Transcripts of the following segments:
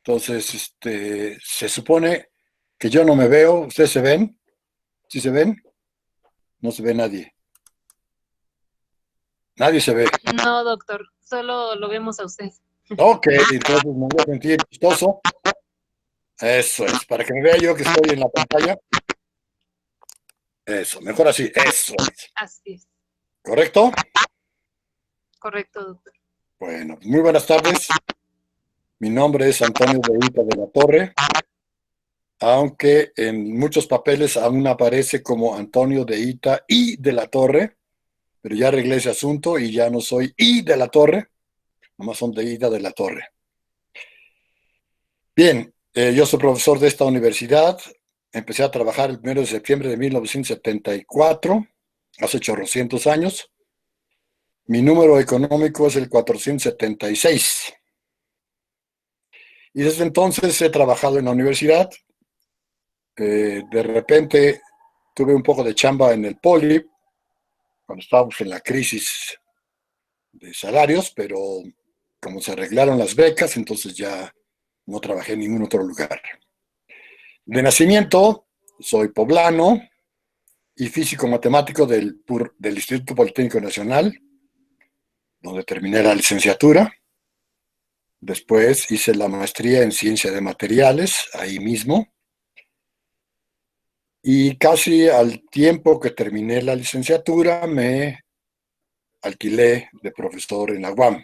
Entonces, se supone que yo no me veo. ¿Ustedes se ven? ¿Sí se ven? No se ve nadie. Nadie se ve. No, doctor, solo lo vemos a usted. Ok, entonces me voy a sentir chistoso. Eso es, para que me vea yo que estoy en la pantalla. Eso, mejor así, eso es. Así es, ¿Correcto? correcto, doctor. Bueno, muy buenas tardes. Mi nombre es Antonio Deita de la Torre, aunque en muchos papeles aún aparece como Antonio Deita y de la Torre, pero ya arreglé ese asunto y ya no soy y de la Torre, nomás son Deita de la Torre. Bien, yo soy profesor de esta universidad. Empecé a trabajar el 1 de septiembre de 1974, hace chorrocientos años. Mi número económico es el 476. Y desde entonces he trabajado en la universidad. De repente tuve un poco de chamba en el Poli, cuando estábamos en la crisis de salarios, pero como se arreglaron las becas, entonces ya no trabajé en ningún otro lugar. De nacimiento, soy poblano y físico matemático del Instituto Politécnico Nacional, donde terminé la licenciatura. Después hice la maestría en ciencia de materiales, ahí mismo. Y casi al tiempo que terminé la licenciatura, me alquilé de profesor en la UAM.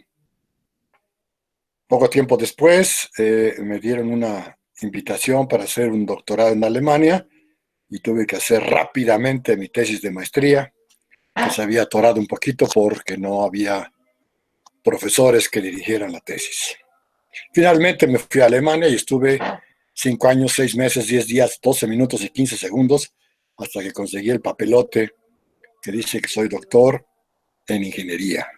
Poco tiempo después, me dieron una invitación para hacer un doctorado en Alemania y tuve que hacer rápidamente mi tesis de maestría, que se había atorado un poquito porque no había profesores que dirigieran la tesis. Finalmente me fui a Alemania y estuve 5 años, 6 meses, 10 días, 12 minutos y 15 segundos hasta que conseguí el papelote que dice que soy doctor en ingeniería.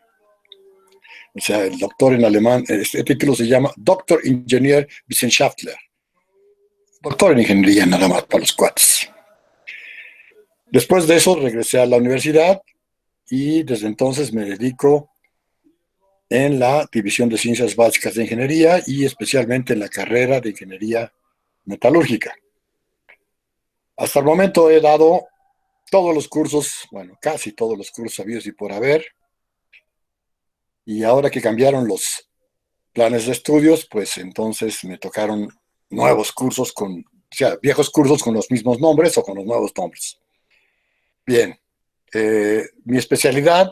O sea, el doctor en alemán, este título se llama Doctor Ingenieur Wissenschaftler. Doctor en ingeniería nada más para los cuates. Después de eso regresé a la universidad y desde entonces me dedico en la División de Ciencias Básicas de Ingeniería y especialmente en la carrera de Ingeniería Metalúrgica. Hasta el momento he dado todos los cursos, bueno, casi todos los cursos habidos y por haber, y ahora que cambiaron los planes de estudios, pues entonces me tocaron nuevos cursos o sea, viejos cursos con los mismos nombres o con los nuevos nombres. Bien, mi especialidad,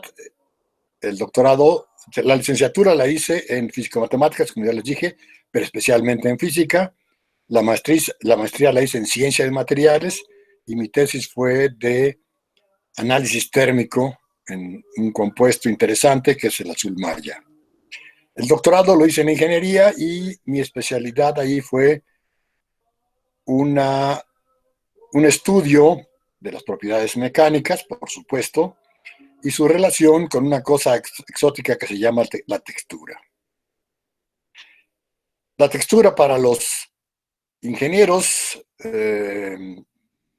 el doctorado, la licenciatura la hice en físico-matemáticas, como ya les dije, pero especialmente en física. La maestría la hice en ciencia de materiales y mi tesis fue de análisis térmico en un compuesto interesante que es el azul maya. El doctorado lo hice en ingeniería y mi especialidad ahí fue una, un estudio de las propiedades mecánicas, por supuesto, y su relación con una cosa exótica que se llama la textura. La textura para los ingenieros,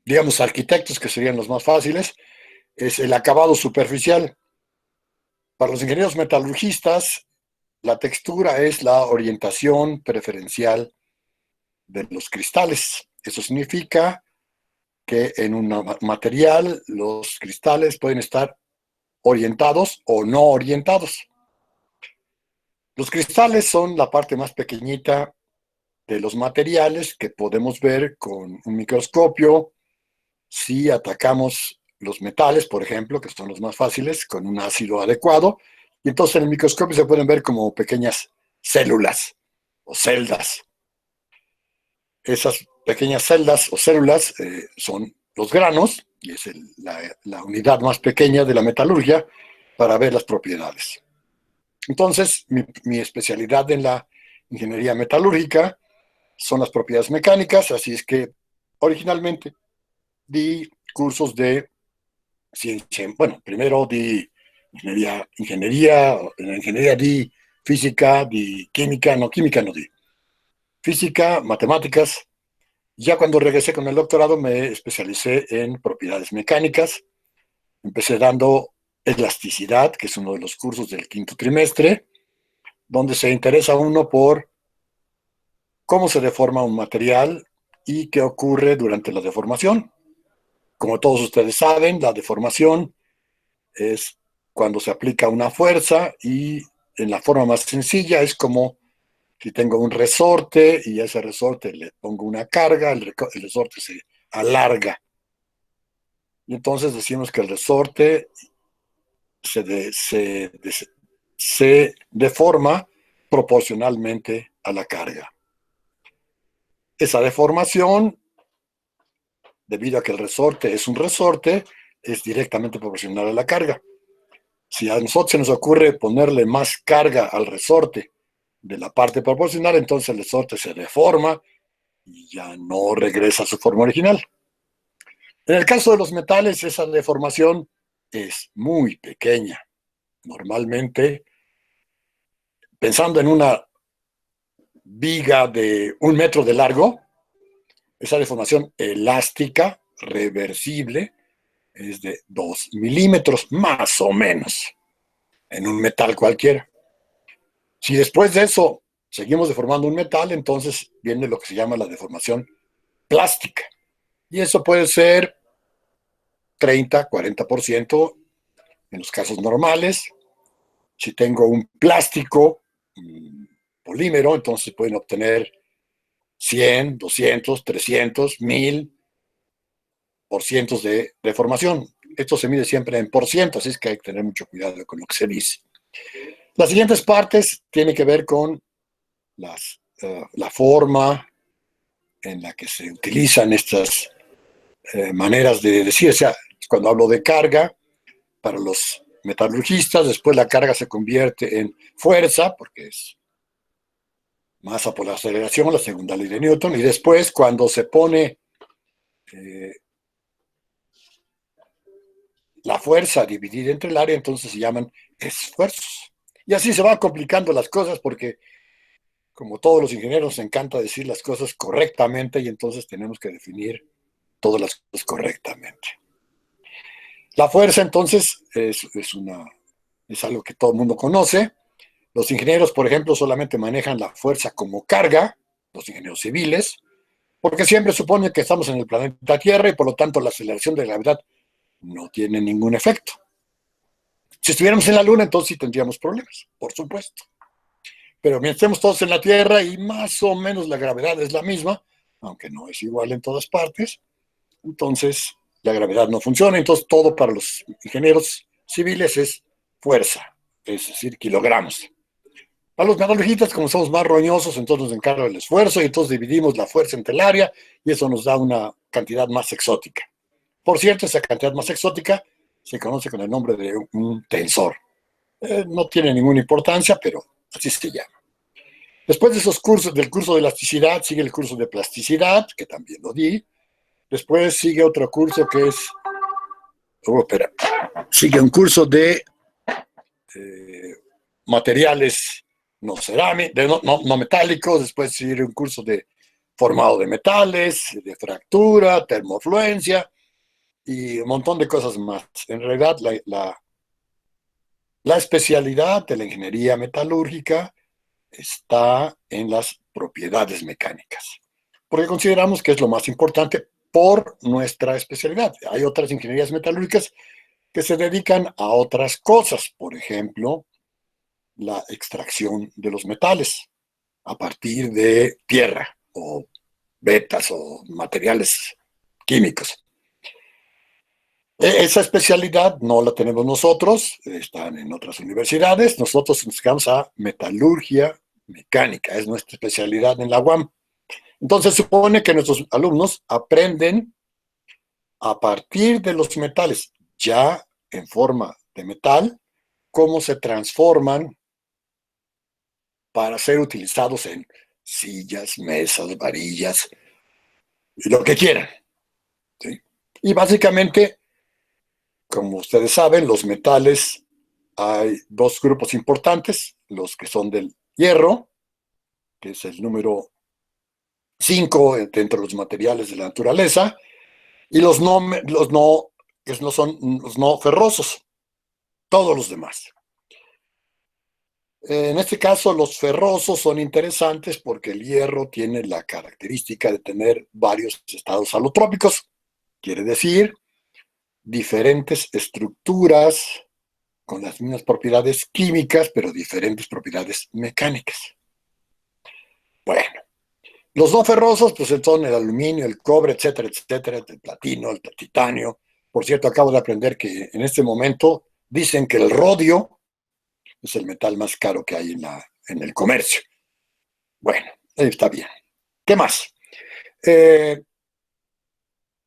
digamos arquitectos, que serían los más fáciles, es el acabado superficial. Para los ingenieros metalurgistas, la textura es la orientación preferencial de los cristales. Eso significa que en un material los cristales pueden estar orientados o no orientados. Los cristales son la parte más pequeñita de los materiales que podemos ver con un microscopio si atacamos los metales, por ejemplo, que son los más fáciles, con un ácido adecuado. Y entonces en el microscopio se pueden ver como pequeñas células o celdas. Esas pequeñas celdas o células son los granos, y es la unidad más pequeña de la metalurgia para ver las propiedades. Entonces, mi especialidad en la ingeniería metalúrgica son las propiedades mecánicas, así es que originalmente di cursos de ciencia. Bueno, primero di en la ingeniería di física, di química no di. Física, matemáticas. Ya cuando regresé con el doctorado me especialicé en propiedades mecánicas. Empecé dando elasticidad, que es uno de los cursos del quinto trimestre, donde se interesa uno por cómo se deforma un material y qué ocurre durante la deformación. Como todos ustedes saben, la deformación es cuando se aplica una fuerza y en la forma más sencilla es como si tengo un resorte y a ese resorte le pongo una carga, el resorte se alarga. Y entonces decimos que el resorte se deforma proporcionalmente a la carga. Esa deformación, debido a que el resorte es un resorte, es directamente proporcional a la carga. Si a nosotros se nos ocurre ponerle más carga al resorte de la parte proporcional, entonces el resorte se deforma y ya no regresa a su forma original. En el caso de los metales, esa deformación es muy pequeña. Normalmente, pensando en una viga de 1 metro de largo, esa deformación elástica, reversible, es de 2 milímetros, más o menos, en un metal cualquiera. Si después de eso seguimos deformando un metal, entonces viene lo que se llama la deformación plástica. Y eso puede ser 30, 40% en los casos normales. Si tengo un plástico, polímero, entonces pueden obtener 100, 200, 300, 1000% de deformación. Esto se mide siempre en por ciento, así es que hay que tener mucho cuidado con lo que se dice. Las siguientes partes tienen que ver con la forma en la que se utilizan estas maneras de decir. O sea, cuando hablo de carga, para los metalurgistas, después la carga se convierte en fuerza, porque es masa por la aceleración, la segunda ley de Newton, y después cuando se pone la fuerza dividida entre el área, entonces se llaman esfuerzos. Y así se van complicando las cosas porque, como todos los ingenieros, nos encanta decir las cosas correctamente y entonces tenemos que definir todas las cosas correctamente. La fuerza, entonces, es algo que todo el mundo conoce. Los ingenieros, por ejemplo, solamente manejan la fuerza como carga, los ingenieros civiles, porque siempre supone que estamos en el planeta Tierra y por lo tanto la aceleración de gravedad no tiene ningún efecto. Si estuviéramos en la Luna, entonces sí tendríamos problemas, por supuesto. Pero mientras estemos todos en la Tierra y más o menos la gravedad es la misma, aunque no es igual en todas partes, entonces la gravedad no funciona. Entonces todo para los ingenieros civiles es fuerza, es decir, kilogramos. Para los metalurgistas, como somos más roñosos, entonces nos encarga el esfuerzo y entonces dividimos la fuerza entre el área y eso nos da una cantidad más exótica. Por cierto, esa cantidad más exótica se conoce con el nombre de un tensor. No tiene ninguna importancia, pero así se llama. Después de esos cursos, del curso de elasticidad, sigue el curso de plasticidad, que también lo di. Después sigue otro curso que es... sigue un curso de materiales no cerámicos, no metálicos. Después sigue un curso de formado de metales, de fractura, termofluencia y un montón de cosas más. En realidad, la especialidad de la ingeniería metalúrgica está en las propiedades mecánicas, porque consideramos que es lo más importante por nuestra especialidad. Hay otras ingenierías metalúrgicas que se dedican a otras cosas, por ejemplo, la extracción de los metales a partir de tierra o vetas o materiales químicos. Esa especialidad no la tenemos nosotros, están en otras universidades. Nosotros nos dedicamos a metalurgia mecánica, es nuestra especialidad en la UAM. Entonces supone que nuestros alumnos aprenden a partir de los metales ya en forma de metal, cómo se transforman para ser utilizados en sillas, mesas, varillas, y lo que quieran. ¿Sí? Y básicamente, como ustedes saben, los metales, hay dos grupos importantes, los que son del hierro, que es el número 5 dentro de los materiales de la naturaleza, y que no son los no ferrosos, todos los demás. En este caso, los ferrosos son interesantes porque el hierro tiene la característica de tener varios estados alotrópicos, quiere decir, diferentes estructuras con las mismas propiedades químicas, pero diferentes propiedades mecánicas. Bueno, los no ferrosos, pues son el aluminio, el cobre, etcétera, etcétera, el platino, el titanio. Por cierto, acabo de aprender que en este momento dicen que el rodio es el metal más caro que hay en el comercio. Bueno, ahí está bien. ¿Qué más?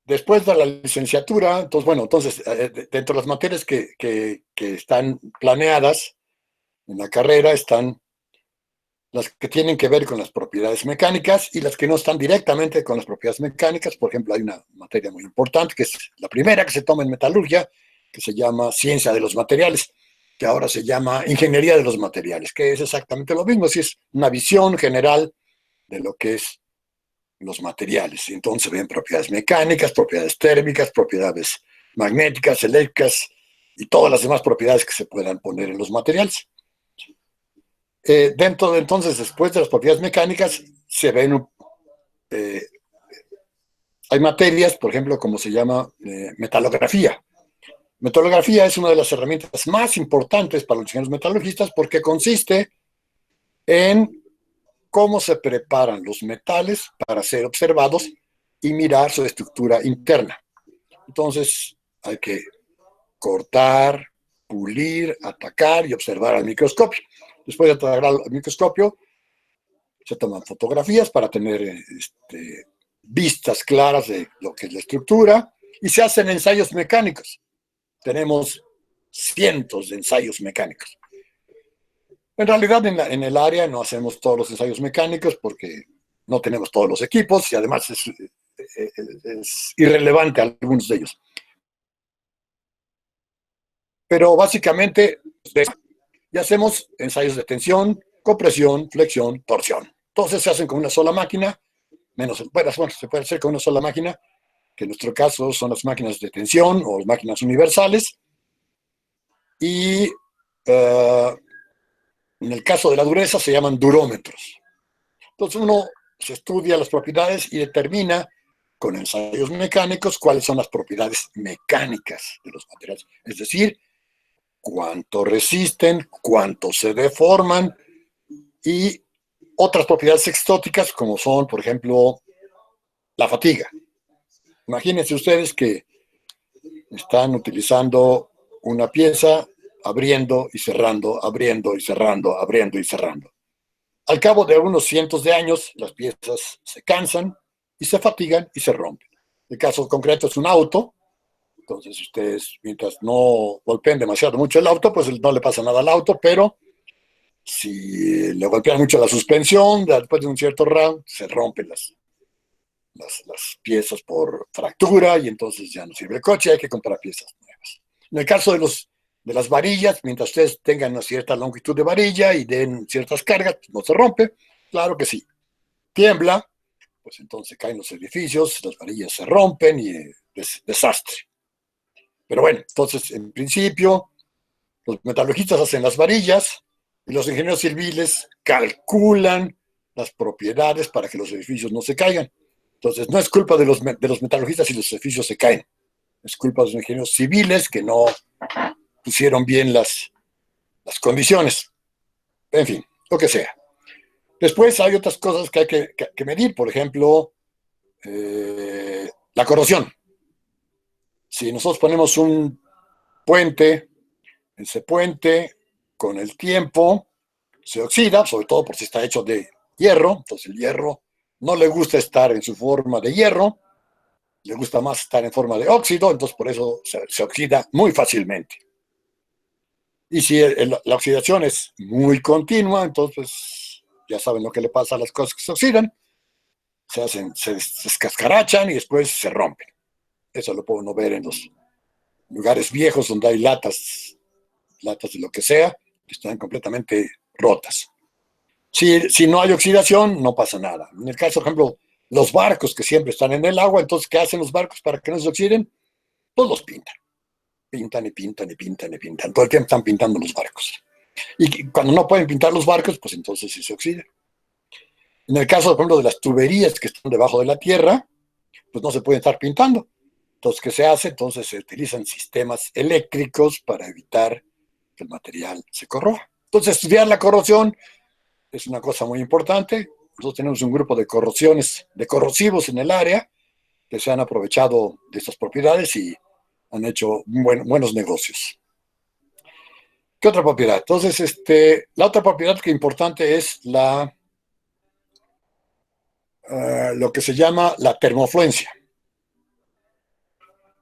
Después de la licenciatura, entonces, bueno, entonces, dentro de las materias que están planeadas en la carrera están las que tienen que ver con las propiedades mecánicas y las que no están directamente con las propiedades mecánicas. Por ejemplo, hay una materia muy importante, que es la primera que se toma en metalurgia, que se llama Ciencia de los Materiales, que ahora se llama Ingeniería de los Materiales, que es exactamente lo mismo, si es una visión general de lo que es los materiales. Entonces se ven propiedades mecánicas, propiedades térmicas, propiedades magnéticas, eléctricas y todas las demás propiedades que se puedan poner en los materiales. Dentro de entonces, después de las propiedades mecánicas, se ven, hay materias, por ejemplo, como se llama metalografía. Metalografía es una de las herramientas más importantes para los ingenieros metalurgistas porque consiste en cómo se preparan los metales para ser observados y mirar su estructura interna. Entonces, hay que cortar, pulir, atacar y observar al microscopio. Después de atacar al microscopio, se toman fotografías para tener vistas claras de lo que es la estructura y se hacen ensayos mecánicos. Tenemos cientos de ensayos mecánicos. En realidad, en el área no hacemos todos los ensayos mecánicos porque no tenemos todos los equipos y además es irrelevante algunos de ellos. Pero básicamente, ya hacemos ensayos de tensión, compresión, flexión, torsión. Entonces se hacen con una sola máquina, bueno, se puede hacer con una sola máquina, que en nuestro caso son las máquinas de tensión o las máquinas universales. Y en el caso de la dureza se llaman durómetros. Entonces uno se estudia las propiedades y determina con ensayos mecánicos cuáles son las propiedades mecánicas de los materiales. Es decir, cuánto resisten, cuánto se deforman y otras propiedades exóticas como son, por ejemplo, la fatiga. Imagínense ustedes que están utilizando una pieza abriendo y cerrando, abriendo y cerrando, abriendo y cerrando. Al cabo de unos cientos de años, las piezas se cansan y se fatigan y se rompen. El caso concreto es un auto. Entonces, ustedes, mientras no golpeen demasiado mucho el auto, pues no le pasa nada al auto, pero si le golpean mucho la suspensión, después de un cierto round, se rompen las piezas por fractura y entonces ya no sirve el coche, hay que comprar piezas nuevas. En el caso de las varillas, mientras ustedes tengan una cierta longitud de varilla y den ciertas cargas, no se rompe, claro que sí. Tiembla, pues entonces caen los edificios, las varillas se rompen y desastre. Pero bueno, entonces en principio los metalurgistas hacen las varillas y los ingenieros civiles calculan las propiedades para que los edificios no se caigan. Entonces no es culpa de los metalurgistas si los edificios se caen, es culpa de los ingenieros civiles que no pusieron bien las condiciones. En fin, lo que sea. Después hay otras cosas que hay que medir, por ejemplo, la corrosión. Si nosotros ponemos un puente, ese puente con el tiempo se oxida, sobre todo por si está hecho de hierro, entonces el hierro no le gusta estar en su forma de hierro, le gusta más estar en forma de óxido, entonces por eso se oxida muy fácilmente. Y si la oxidación es muy continua, entonces pues, ya saben lo que le pasa a las cosas que se oxidan, se descascarachan y después se rompen. Eso lo puede uno ver en los lugares viejos donde hay latas de lo que sea, que están completamente rotas. Si no hay oxidación, no pasa nada. En el caso, por ejemplo, los barcos que siempre están en el agua, entonces, ¿qué hacen los barcos para que no se oxiden? Pues los pintan. Pintan y pintan y pintan y pintan. Todo el tiempo están pintando los barcos. Y cuando no pueden pintar los barcos, pues entonces sí se oxida. En el caso, por ejemplo, de las tuberías que están debajo de la tierra, pues no se pueden estar pintando. Entonces, ¿qué se hace? Entonces se utilizan sistemas eléctricos para evitar que el material se corroja. Entonces, estudiar la corrosión es una cosa muy importante. Nosotros tenemos un grupo de corrosiones, de corrosivos en el área, que se han aprovechado de estas propiedades y han hecho buenos negocios. ¿Qué otra propiedad? Entonces, la otra propiedad que es importante es lo que se llama la termofluencia.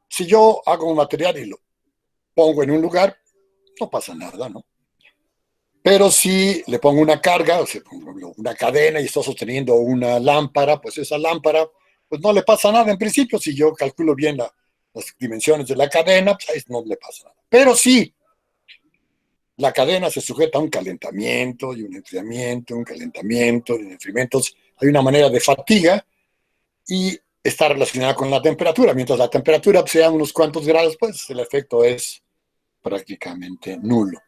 Si yo hago un material y lo pongo en un lugar, no pasa nada, ¿no? Pero si le pongo una carga, o sea, una cadena y estoy sosteniendo una lámpara, pues esa lámpara, pues no le pasa nada en principio. Si yo calculo bien las dimensiones de la cadena, pues ahí no le pasa nada. Pero si la cadena se sujeta a un calentamiento y un enfriamiento, un calentamiento y un enfriamiento, hay una manera de fatiga y está relacionada con la temperatura. Mientras la temperatura sea unos cuantos grados, pues el efecto es prácticamente nulo.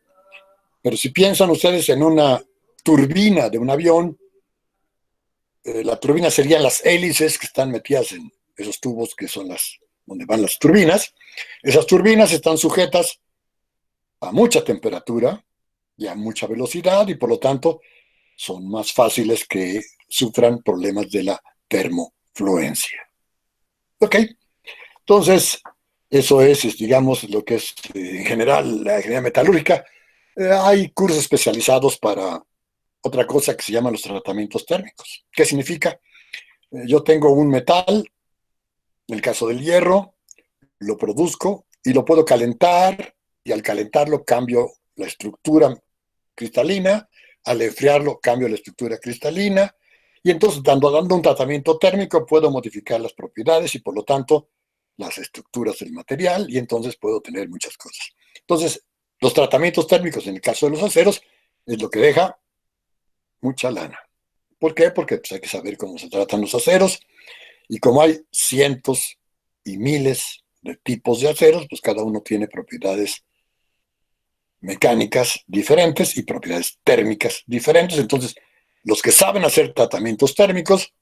Pero si piensan ustedes en una turbina de un avión, la turbina serían las hélices que están metidas en esos tubos que son donde van las turbinas. Esas turbinas están sujetas a mucha temperatura y a mucha velocidad y por lo tanto son más fáciles que sufran problemas de la termofluencia. Ok, entonces eso es, digamos, lo que es en general la ingeniería metalúrgica. Hay cursos especializados para otra cosa que se llama los tratamientos térmicos. ¿Qué significa? Yo tengo un metal, en el caso del hierro, lo produzco y lo puedo calentar y al calentarlo cambio la estructura cristalina, al enfriarlo cambio la estructura cristalina y entonces dando un tratamiento térmico puedo modificar las propiedades y por lo tanto las estructuras del material y entonces puedo tener muchas cosas. Entonces, los tratamientos térmicos en el caso de los aceros es lo que deja mucha lana. ¿Por qué? Porque pues, hay que saber cómo se tratan los aceros y como hay cientos y miles de tipos de aceros, pues cada uno tiene propiedades mecánicas diferentes y propiedades térmicas diferentes. Entonces, los que saben hacer tratamientos térmicos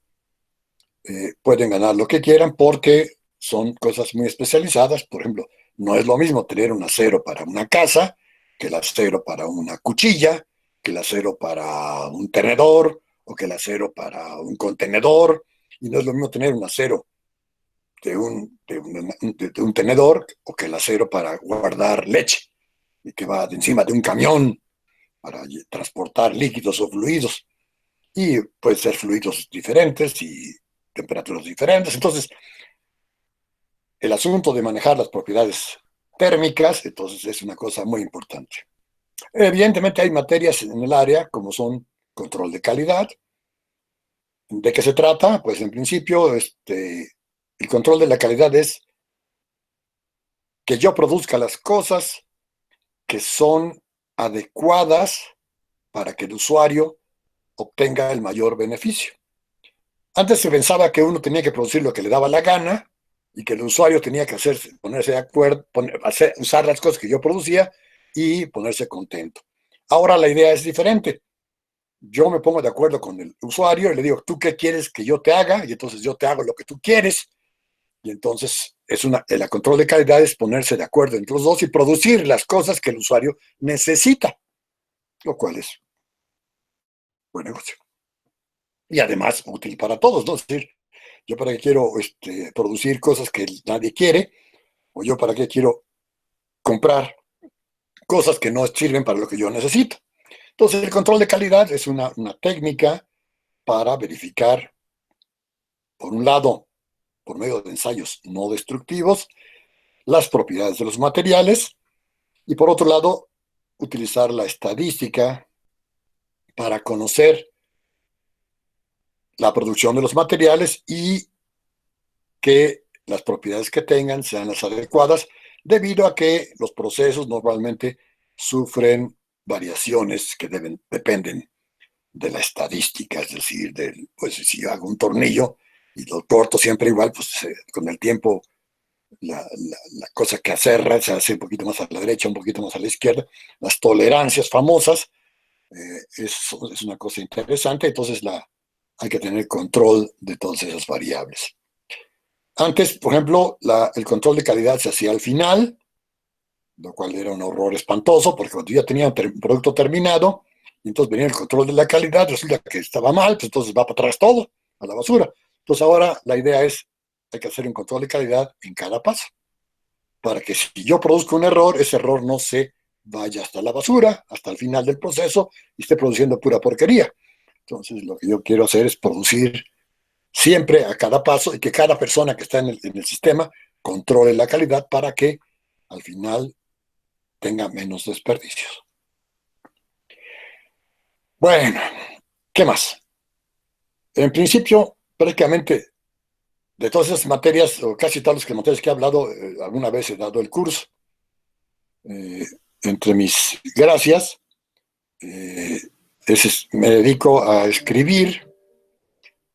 pueden ganar lo que quieran porque son cosas muy especializadas. Por ejemplo, no es lo mismo tener un acero para una casa que el acero para una cuchilla, que el acero para un tenedor o que el acero para un contenedor. Y no es lo mismo tener un acero de un tenedor o que el acero para guardar leche y que va de encima de un camión para transportar líquidos o fluidos. Y pueden ser fluidos diferentes y temperaturas diferentes. Entonces, el asunto de manejar las propiedades térmicas, entonces es una cosa muy importante. Evidentemente hay materias en el área como son control de calidad. ¿De qué se trata? Pues en principio el control de la calidad es que yo produzca las cosas que son adecuadas para que el usuario obtenga el mayor beneficio. Antes se pensaba que uno tenía que producir lo que le daba la gana y que el usuario tenía que ponerse de acuerdo, usar las cosas que yo producía y ponerse contento. Ahora la idea es diferente. Yo me pongo de acuerdo con el usuario y le digo, ¿tú qué quieres que yo te haga? Y entonces yo te hago lo que tú quieres. Y entonces el control de calidad es ponerse de acuerdo entre los dos y producir las cosas que el usuario necesita, lo cual es buen negocio. Y además útil para todos, ¿no? Es decir, yo para qué quiero producir cosas que nadie quiere, o yo para qué quiero comprar cosas que no sirven para lo que yo necesito. Entonces, el control de calidad es una técnica para verificar, por un lado, por medio de ensayos no destructivos, las propiedades de los materiales, y por otro lado, utilizar la estadística para conocer la producción de los materiales y que las propiedades que tengan sean las adecuadas, debido a que los procesos normalmente sufren variaciones que dependen de la estadística, es decir, pues si yo hago un tornillo y lo corto siempre igual, pues con el tiempo la cosa que aserra se hace un poquito más a la derecha, un poquito más a la izquierda, las tolerancias famosas, es una cosa interesante, entonces hay que tener control de todas esas variables. Antes, por ejemplo, el control de calidad se hacía al final, lo cual era un horror espantoso, porque cuando ya tenía un producto terminado, y entonces venía el control de la calidad, resulta que estaba mal, pues entonces va para atrás todo, a la basura. Entonces ahora la idea es, hay que hacer un control de calidad en cada paso, para que si yo produzco un error, ese error no se vaya hasta la basura, hasta el final del proceso, y esté produciendo pura porquería. Entonces lo que yo quiero hacer es producir siempre a cada paso y que cada persona que está en el sistema controle la calidad para que al final tenga menos desperdicios. Bueno, ¿qué más? En principio, prácticamente de todas esas materias, o casi todas las materias que he hablado, alguna vez he dado el curso. Eh, Entre mis gracias, eh, me dedico a escribir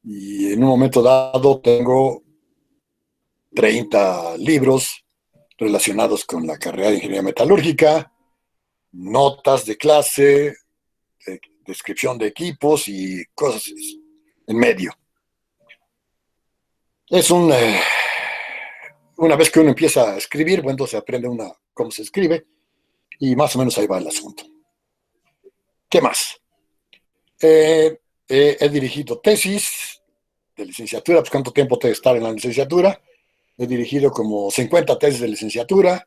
y en un momento dado tengo 30 libros relacionados con la carrera de ingeniería metalúrgica, notas de clase, descripción de equipos y cosas en medio. Es una vez que uno empieza a escribir, bueno, se aprende cómo se escribe y más o menos ahí va el asunto. ¿Qué más? He dirigido tesis de licenciatura, pues cuánto tiempo tengo que estar en la licenciatura. He dirigido como 50 tesis de licenciatura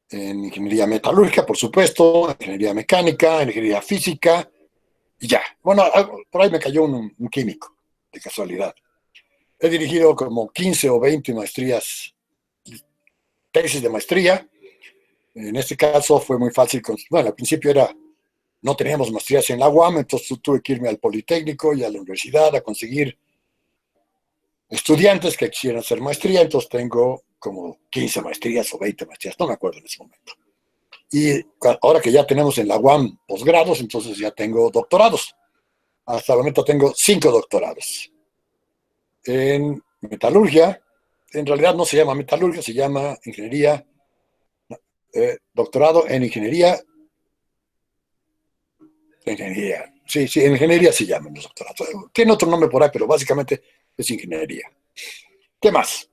en ingeniería metalúrgica, por supuesto, ingeniería mecánica, ingeniería física, y ya. Bueno, por ahí me cayó un químico, de casualidad. He dirigido como 15 o 20 maestrías, tesis de maestría. En este caso fue muy fácil. Bueno, al principio no teníamos maestrías en la UAM, entonces tuve que irme al Politécnico y a la universidad a conseguir estudiantes que quisieran hacer maestría. Entonces tengo como 15 maestrías o 20 maestrías, no me acuerdo en ese momento. Y ahora que ya tenemos en la UAM posgrados, entonces ya tengo doctorados. Hasta el momento tengo 5 doctorados. En metalurgia, en realidad no se llama metalurgia, se llama ingeniería, doctorado en ingeniería. Sí, en ingeniería se llaman los doctorados. Tiene otro nombre por ahí, pero básicamente es ingeniería. ¿Qué más?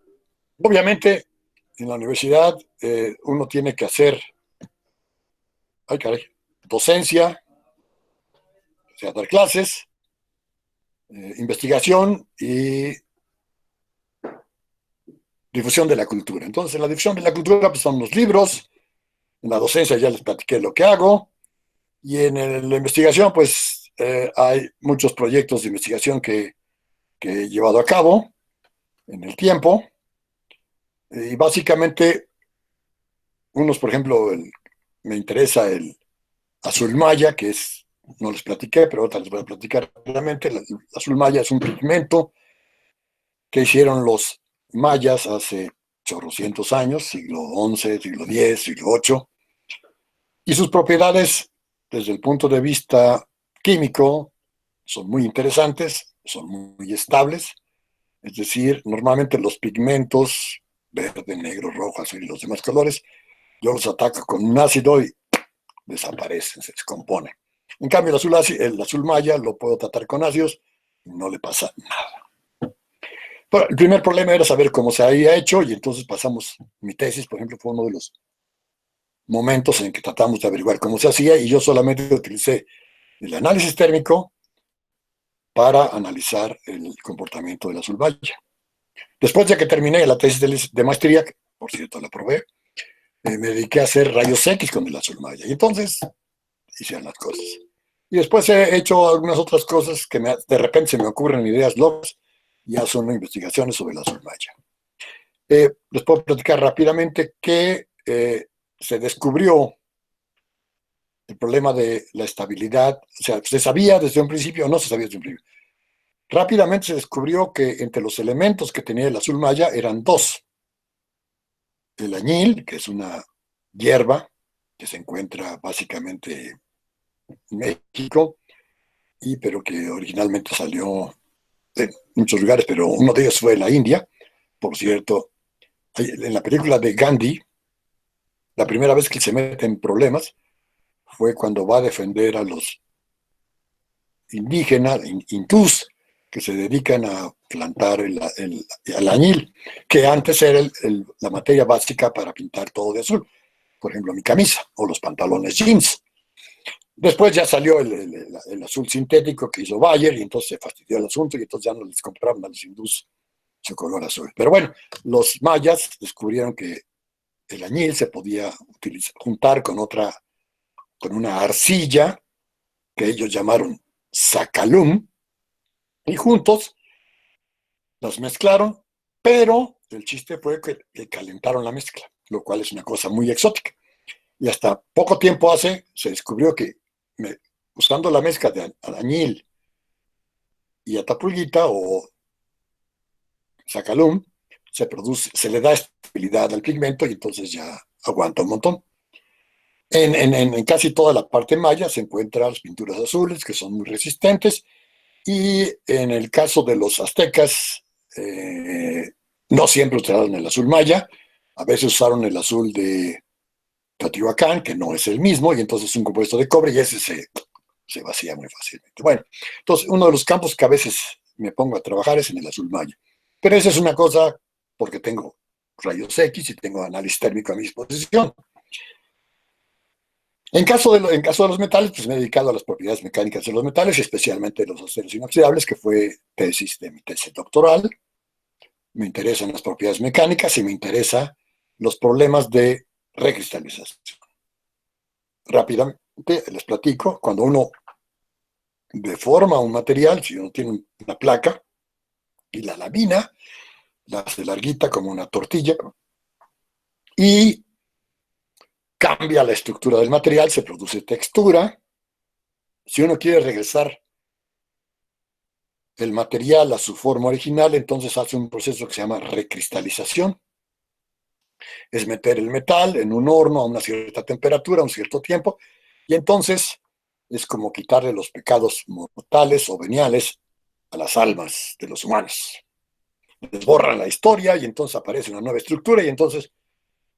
Obviamente, en la universidad uno tiene que hacer, ay caray, docencia, o sea, dar clases, investigación y difusión de la cultura. Entonces, en la difusión de la cultura pues, son los libros, en la docencia ya les platiqué lo que hago, y en la investigación, pues hay muchos proyectos de investigación que he llevado a cabo en el tiempo, y básicamente, unos, por ejemplo, me interesa el azul maya, que no les platiqué, pero ahorita les voy a platicar rápidamente. El azul maya es un pigmento que hicieron los mayas hace chorrocientos años, siglo XI, siglo X, siglo VIII, y sus propiedades, desde el punto de vista químico, son muy interesantes, son muy estables, es decir, normalmente los pigmentos, verde, negro, rojo, azul y los demás colores, yo los ataco con un ácido y desaparecen, se descompone. En cambio, el azul maya lo puedo tratar con ácidos y no le pasa nada. Bueno, el primer problema era saber cómo se había hecho y entonces mi tesis, por ejemplo, fue uno de los momentos en que tratamos de averiguar cómo se hacía y yo solamente utilicé el análisis térmico para analizar el comportamiento del azul maya. Después de que terminé la tesis de maestría, que por cierto la probé, me dediqué a hacer rayos X con el azul maya y entonces hice las cosas. Y después he hecho algunas otras cosas que de repente se me ocurren ideas locas y ya son investigaciones sobre el azul maya. Les puedo platicar rápidamente que se descubrió el problema de la estabilidad, o sea, se sabía desde un principio o no se sabía desde un principio. Rápidamente se descubrió que entre los elementos que tenía el azul maya eran dos. El añil, que es una hierba que se encuentra básicamente en México, pero que originalmente salió en muchos lugares, pero uno de ellos fue la India. Por cierto, En la película de Gandhi, la primera vez que se mete en problemas fue cuando va a defender a los indígenas, hindús, que se dedican a plantar el añil, que antes era la materia básica para pintar todo de azul. Por ejemplo, mi camisa o los pantalones jeans. Después ya salió el azul sintético que hizo Bayer y entonces se fastidió el asunto y entonces ya no les compraron a los hindús su color azul. Pero bueno, los mayas descubrieron que el añil se podía juntar con una arcilla que ellos llamaron sacalum, y juntos las mezclaron, pero el chiste fue que calentaron la mezcla, lo cual es una cosa muy exótica. Y hasta poco tiempo se descubrió que usando la mezcla de añil y atapullita o sacalum, se le da estabilidad al pigmento y entonces ya aguanta un montón. En casi toda la parte maya se encuentran las pinturas azules, que son muy resistentes, y en el caso de los aztecas, no siempre usaron el azul maya, a veces usaron el azul de Teotihuacán, que no es el mismo, y entonces es un compuesto de cobre y ese se vacía muy fácilmente. Bueno, entonces uno de los campos que a veces me pongo a trabajar es en el azul maya. Pero esa es una cosa porque tengo rayos X y tengo análisis térmico a mi disposición. En caso de los metales, pues me he dedicado a las propiedades mecánicas de los metales, especialmente de los aceros inoxidables, que fue tesis de mi tesis doctoral. Me interesan las propiedades mecánicas y me interesan los problemas de recristalización. Rápidamente les platico, cuando uno deforma un material, si uno tiene una placa y la lamina, la hace larguita como una tortilla y cambia la estructura del material, se produce textura. Si uno quiere regresar el material a su forma original, entonces hace un proceso que se llama recristalización. Es meter el metal en un horno a una cierta temperatura, a un cierto tiempo, y entonces es como quitarle los pecados mortales o veniales a las almas de los humanos. Les borran la historia y entonces aparece una nueva estructura y entonces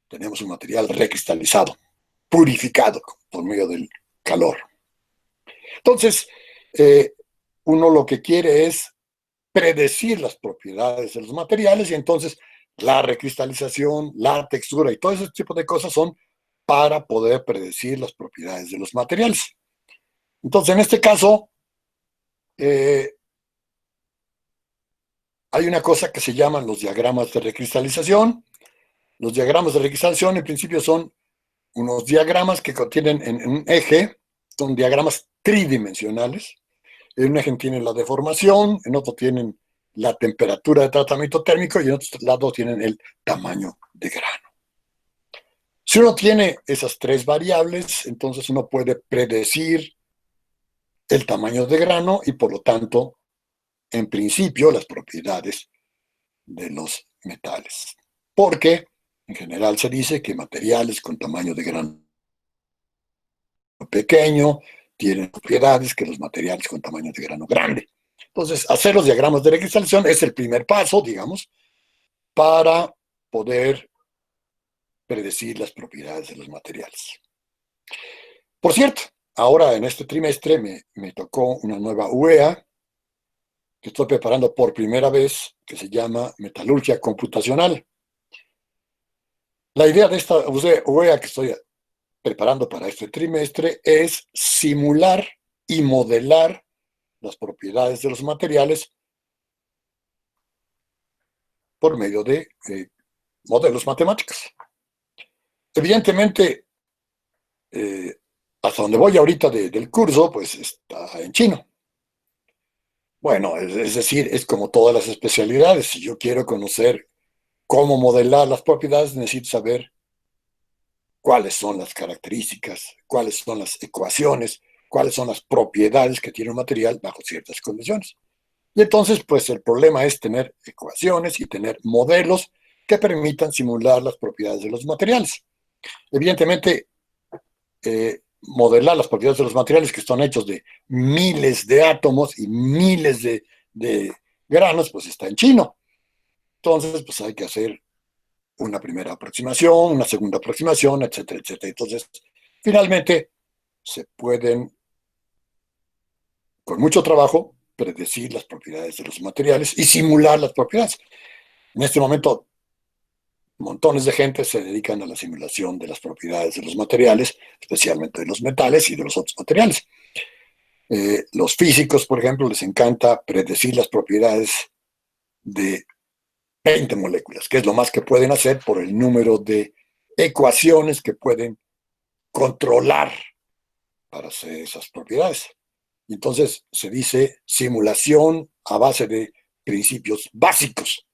tenemos un material recristalizado, purificado por medio del calor. Entonces, uno lo que quiere es predecir las propiedades de los materiales y entonces la recristalización, la textura y todo ese tipo de cosas son para poder predecir las propiedades de los materiales. Entonces, en este caso, hay una cosa que se llaman los diagramas de recristalización. Los diagramas de recristalización en principio son unos diagramas que contienen en un eje, son diagramas tridimensionales. En un eje tienen la deformación, en otro tienen la temperatura de tratamiento térmico y en otro lado tienen el tamaño de grano. Si uno tiene esas tres variables, entonces uno puede predecir el tamaño de grano y por lo tanto, en principio, las propiedades de los metales. Porque en general se dice que materiales con tamaño de grano pequeño tienen propiedades que los materiales con tamaño de grano grande. Entonces, hacer los diagramas de recristalización es el primer paso, digamos, para poder predecir las propiedades de los materiales. Por cierto, ahora en este trimestre me tocó una nueva UEA que estoy preparando por primera vez, que se llama Metalurgia Computacional. La idea de esta UEA que estoy preparando para este trimestre es simular y modelar las propiedades de los materiales por medio de modelos matemáticos. Evidentemente, hasta donde voy ahorita del curso, pues está en chino. Bueno, es decir, es como todas las especialidades. Si yo quiero conocer cómo modelar las propiedades, necesito saber cuáles son las características, cuáles son las ecuaciones, cuáles son las propiedades que tiene un material bajo ciertas condiciones. Y entonces, pues el problema es tener ecuaciones y tener modelos que permitan simular las propiedades de los materiales. Evidentemente, modelar las propiedades de los materiales que están hechos de miles de átomos y miles de granos, pues está en chino. Entonces, pues hay que hacer una primera aproximación, una segunda aproximación, etcétera, etcétera. Entonces, finalmente, se pueden, con mucho trabajo, predecir las propiedades de los materiales y simular las propiedades. En este momento, montones de gente se dedican a la simulación de las propiedades de los materiales, especialmente de los metales y de los otros materiales. Los físicos, por ejemplo, les encanta predecir las propiedades de 20 moléculas, que es lo más que pueden hacer por el número de ecuaciones que pueden controlar para hacer esas propiedades. Entonces se dice simulación a base de principios básicos.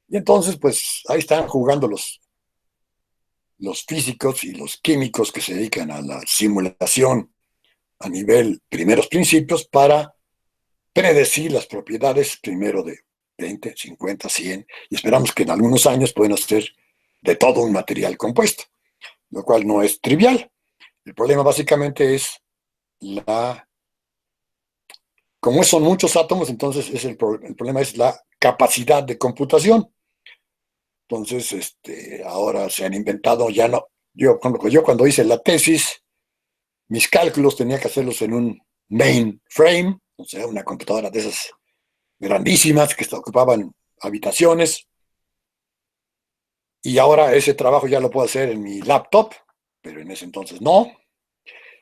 Y entonces, pues ahí están jugando los físicos y los químicos que se dedican a la simulación a nivel primeros principios para predecir las propiedades primero de 20, 50, 100, y esperamos que en algunos años puedan hacer de todo un material compuesto, lo cual no es trivial. El problema básicamente es como son muchos átomos, entonces el problema es la capacidad de computación. Entonces, ahora se han inventado, ya no, yo cuando hice la tesis, mis cálculos tenía que hacerlos en un mainframe, o sea, una computadora de esas grandísimas que ocupaban habitaciones, y ahora ese trabajo ya lo puedo hacer en mi laptop, pero en ese entonces no.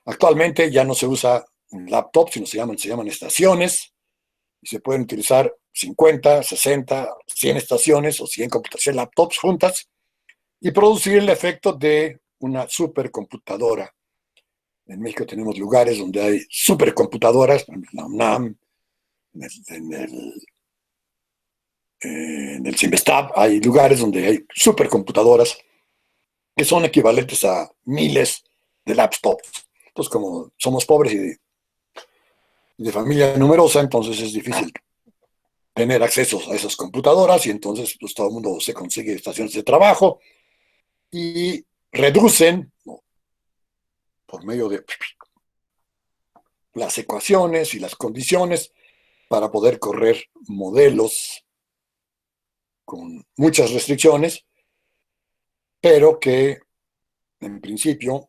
Actualmente ya no se usa un laptop, sino se llaman estaciones, y se pueden utilizar 50, 60, 100 estaciones o 100 computadoras, laptops juntas, y producir el efecto de una supercomputadora. En México tenemos lugares donde hay supercomputadoras, en la UNAM, en el CIMBESTAB, hay lugares donde hay supercomputadoras que son equivalentes a miles de laptops. Entonces, como somos pobres y de familia numerosa, entonces es difícil tener acceso a esas computadoras y entonces pues todo el mundo se consigue estaciones de trabajo y reducen, ¿no?, por medio de las ecuaciones y las condiciones para poder correr modelos con muchas restricciones, pero que en principio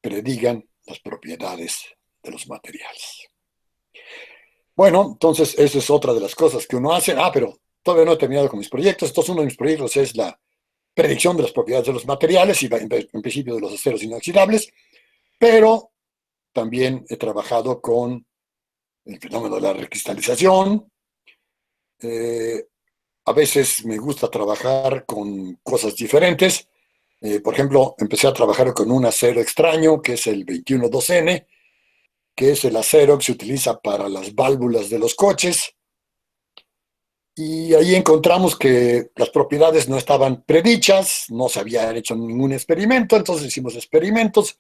predigan las propiedades de los materiales. Bueno, entonces esa es otra de las cosas que uno hace. Pero todavía no he terminado con mis proyectos. Entonces uno de mis proyectos es la predicción de las propiedades de los materiales y en principio de los aceros inoxidables, pero también he trabajado con el fenómeno de la recristalización. A veces me gusta trabajar con cosas diferentes. Por ejemplo, empecé a trabajar con un acero extraño, que es el 212N, que es el acero que se utiliza para las válvulas de los coches. Y ahí encontramos que las propiedades no estaban predichas, no se había hecho ningún experimento, entonces hicimos experimentos.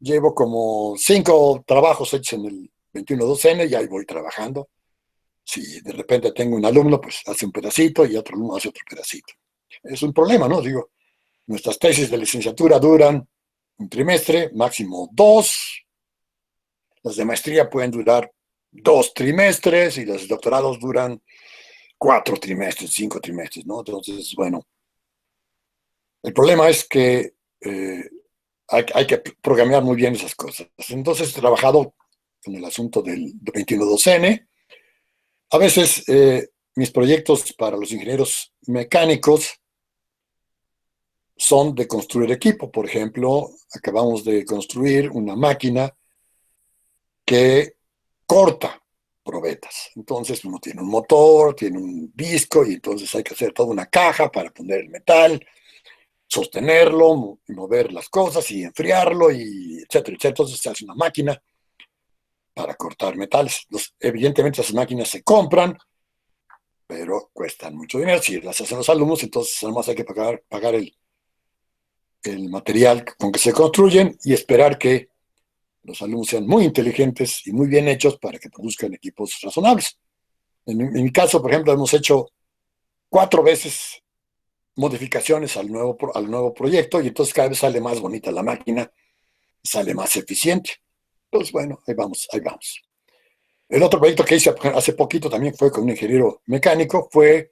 Llevo como 5 trabajos hechos en el 212N y ahí voy trabajando. Si de repente tengo un alumno, pues hace un pedacito y otro alumno hace otro pedacito. Es un problema, ¿no? Digo, nuestras tesis de licenciatura duran un trimestre, máximo 2. Las de maestría pueden durar 2 trimestres y los doctorados duran 4 trimestres, 5 trimestres, ¿no? Entonces, bueno, el problema es que hay que programar muy bien esas cosas. Entonces he trabajado en el asunto del 21.2N. A veces mis proyectos para los ingenieros mecánicos son de construir equipo. Por ejemplo, acabamos de construir una máquina que corta probetas. Entonces uno tiene un motor, tiene un disco y entonces hay que hacer toda una caja para poner el metal, sostenerlo, mover las cosas y enfriarlo y etcétera, etcétera. Entonces se hace una máquina para cortar metales. Evidentemente esas máquinas se compran, pero cuestan mucho dinero. Si las hacen los alumnos, entonces además hay que pagar el material con que se construyen y esperar que los alumnos sean muy inteligentes y muy bien hechos para que produzcan equipos razonables. En mi caso, por ejemplo, hemos hecho 4 veces modificaciones al nuevo proyecto y entonces cada vez sale más bonita la máquina, sale más eficiente. Entonces, bueno, ahí vamos, ahí vamos. El otro proyecto que hice hace poquito también fue con un ingeniero mecánico, fue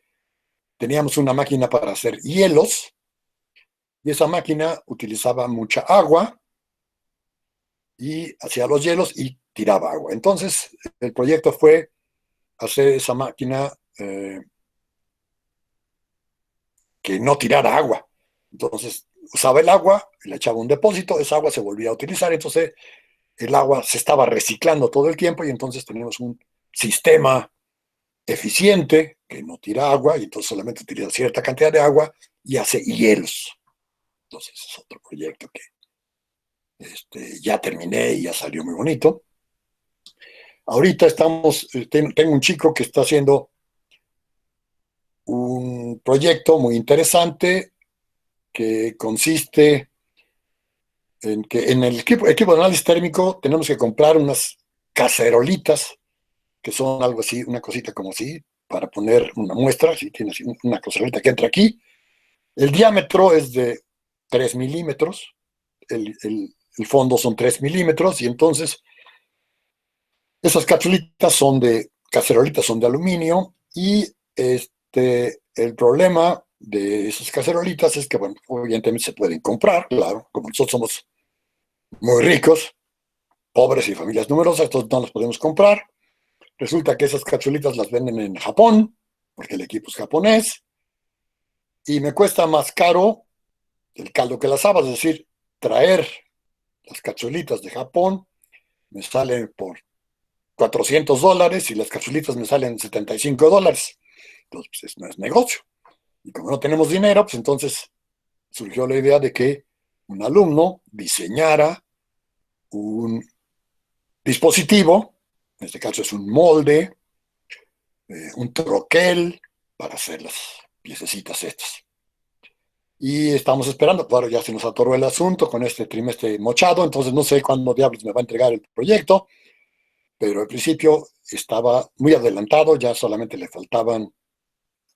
teníamos una máquina para hacer hielos, y esa máquina utilizaba mucha agua, y hacía los hielos y tiraba agua. Entonces, el proyecto fue hacer esa máquina que no tirara agua. Entonces, usaba el agua, le echaba un depósito, esa agua se volvía a utilizar, entonces el agua se estaba reciclando todo el tiempo y entonces teníamos un sistema eficiente que no tira agua y entonces solamente utiliza cierta cantidad de agua y hace hielos. Entonces, es otro proyecto que ya terminé y ya salió muy bonito. Ahorita tengo un chico que está haciendo un proyecto muy interesante que consiste en que en el equipo de análisis térmico tenemos que comprar unas cacerolitas, que son algo así, una cosita como así, para poner una muestra, si tienes una cacerolita que entra aquí. El diámetro es de 3 milímetros, el fondo son 3 milímetros, y entonces esas cacerolitas son de aluminio, y el problema de esas cacerolitas es que, bueno, obviamente se pueden comprar, claro, como nosotros somos muy ricos, pobres y familias numerosas, entonces no las podemos comprar. Resulta que esas cazuelitas las venden en Japón, porque el equipo es japonés, y me cuesta más caro el caldo que las habas, es decir, traer las cazuelitas de Japón me salen por $400 y las cazuelitas me salen $75. Entonces, pues, no es negocio. Y como no tenemos dinero, pues entonces surgió la idea de que un alumno diseñara un dispositivo, en este caso es un molde, un troquel para hacer las piececitas estas. Y estamos esperando, claro, ya se nos atoró el asunto con este trimestre mochado, entonces no sé cuándo diablos me va a entregar el proyecto, pero al principio estaba muy adelantado, ya solamente le faltaban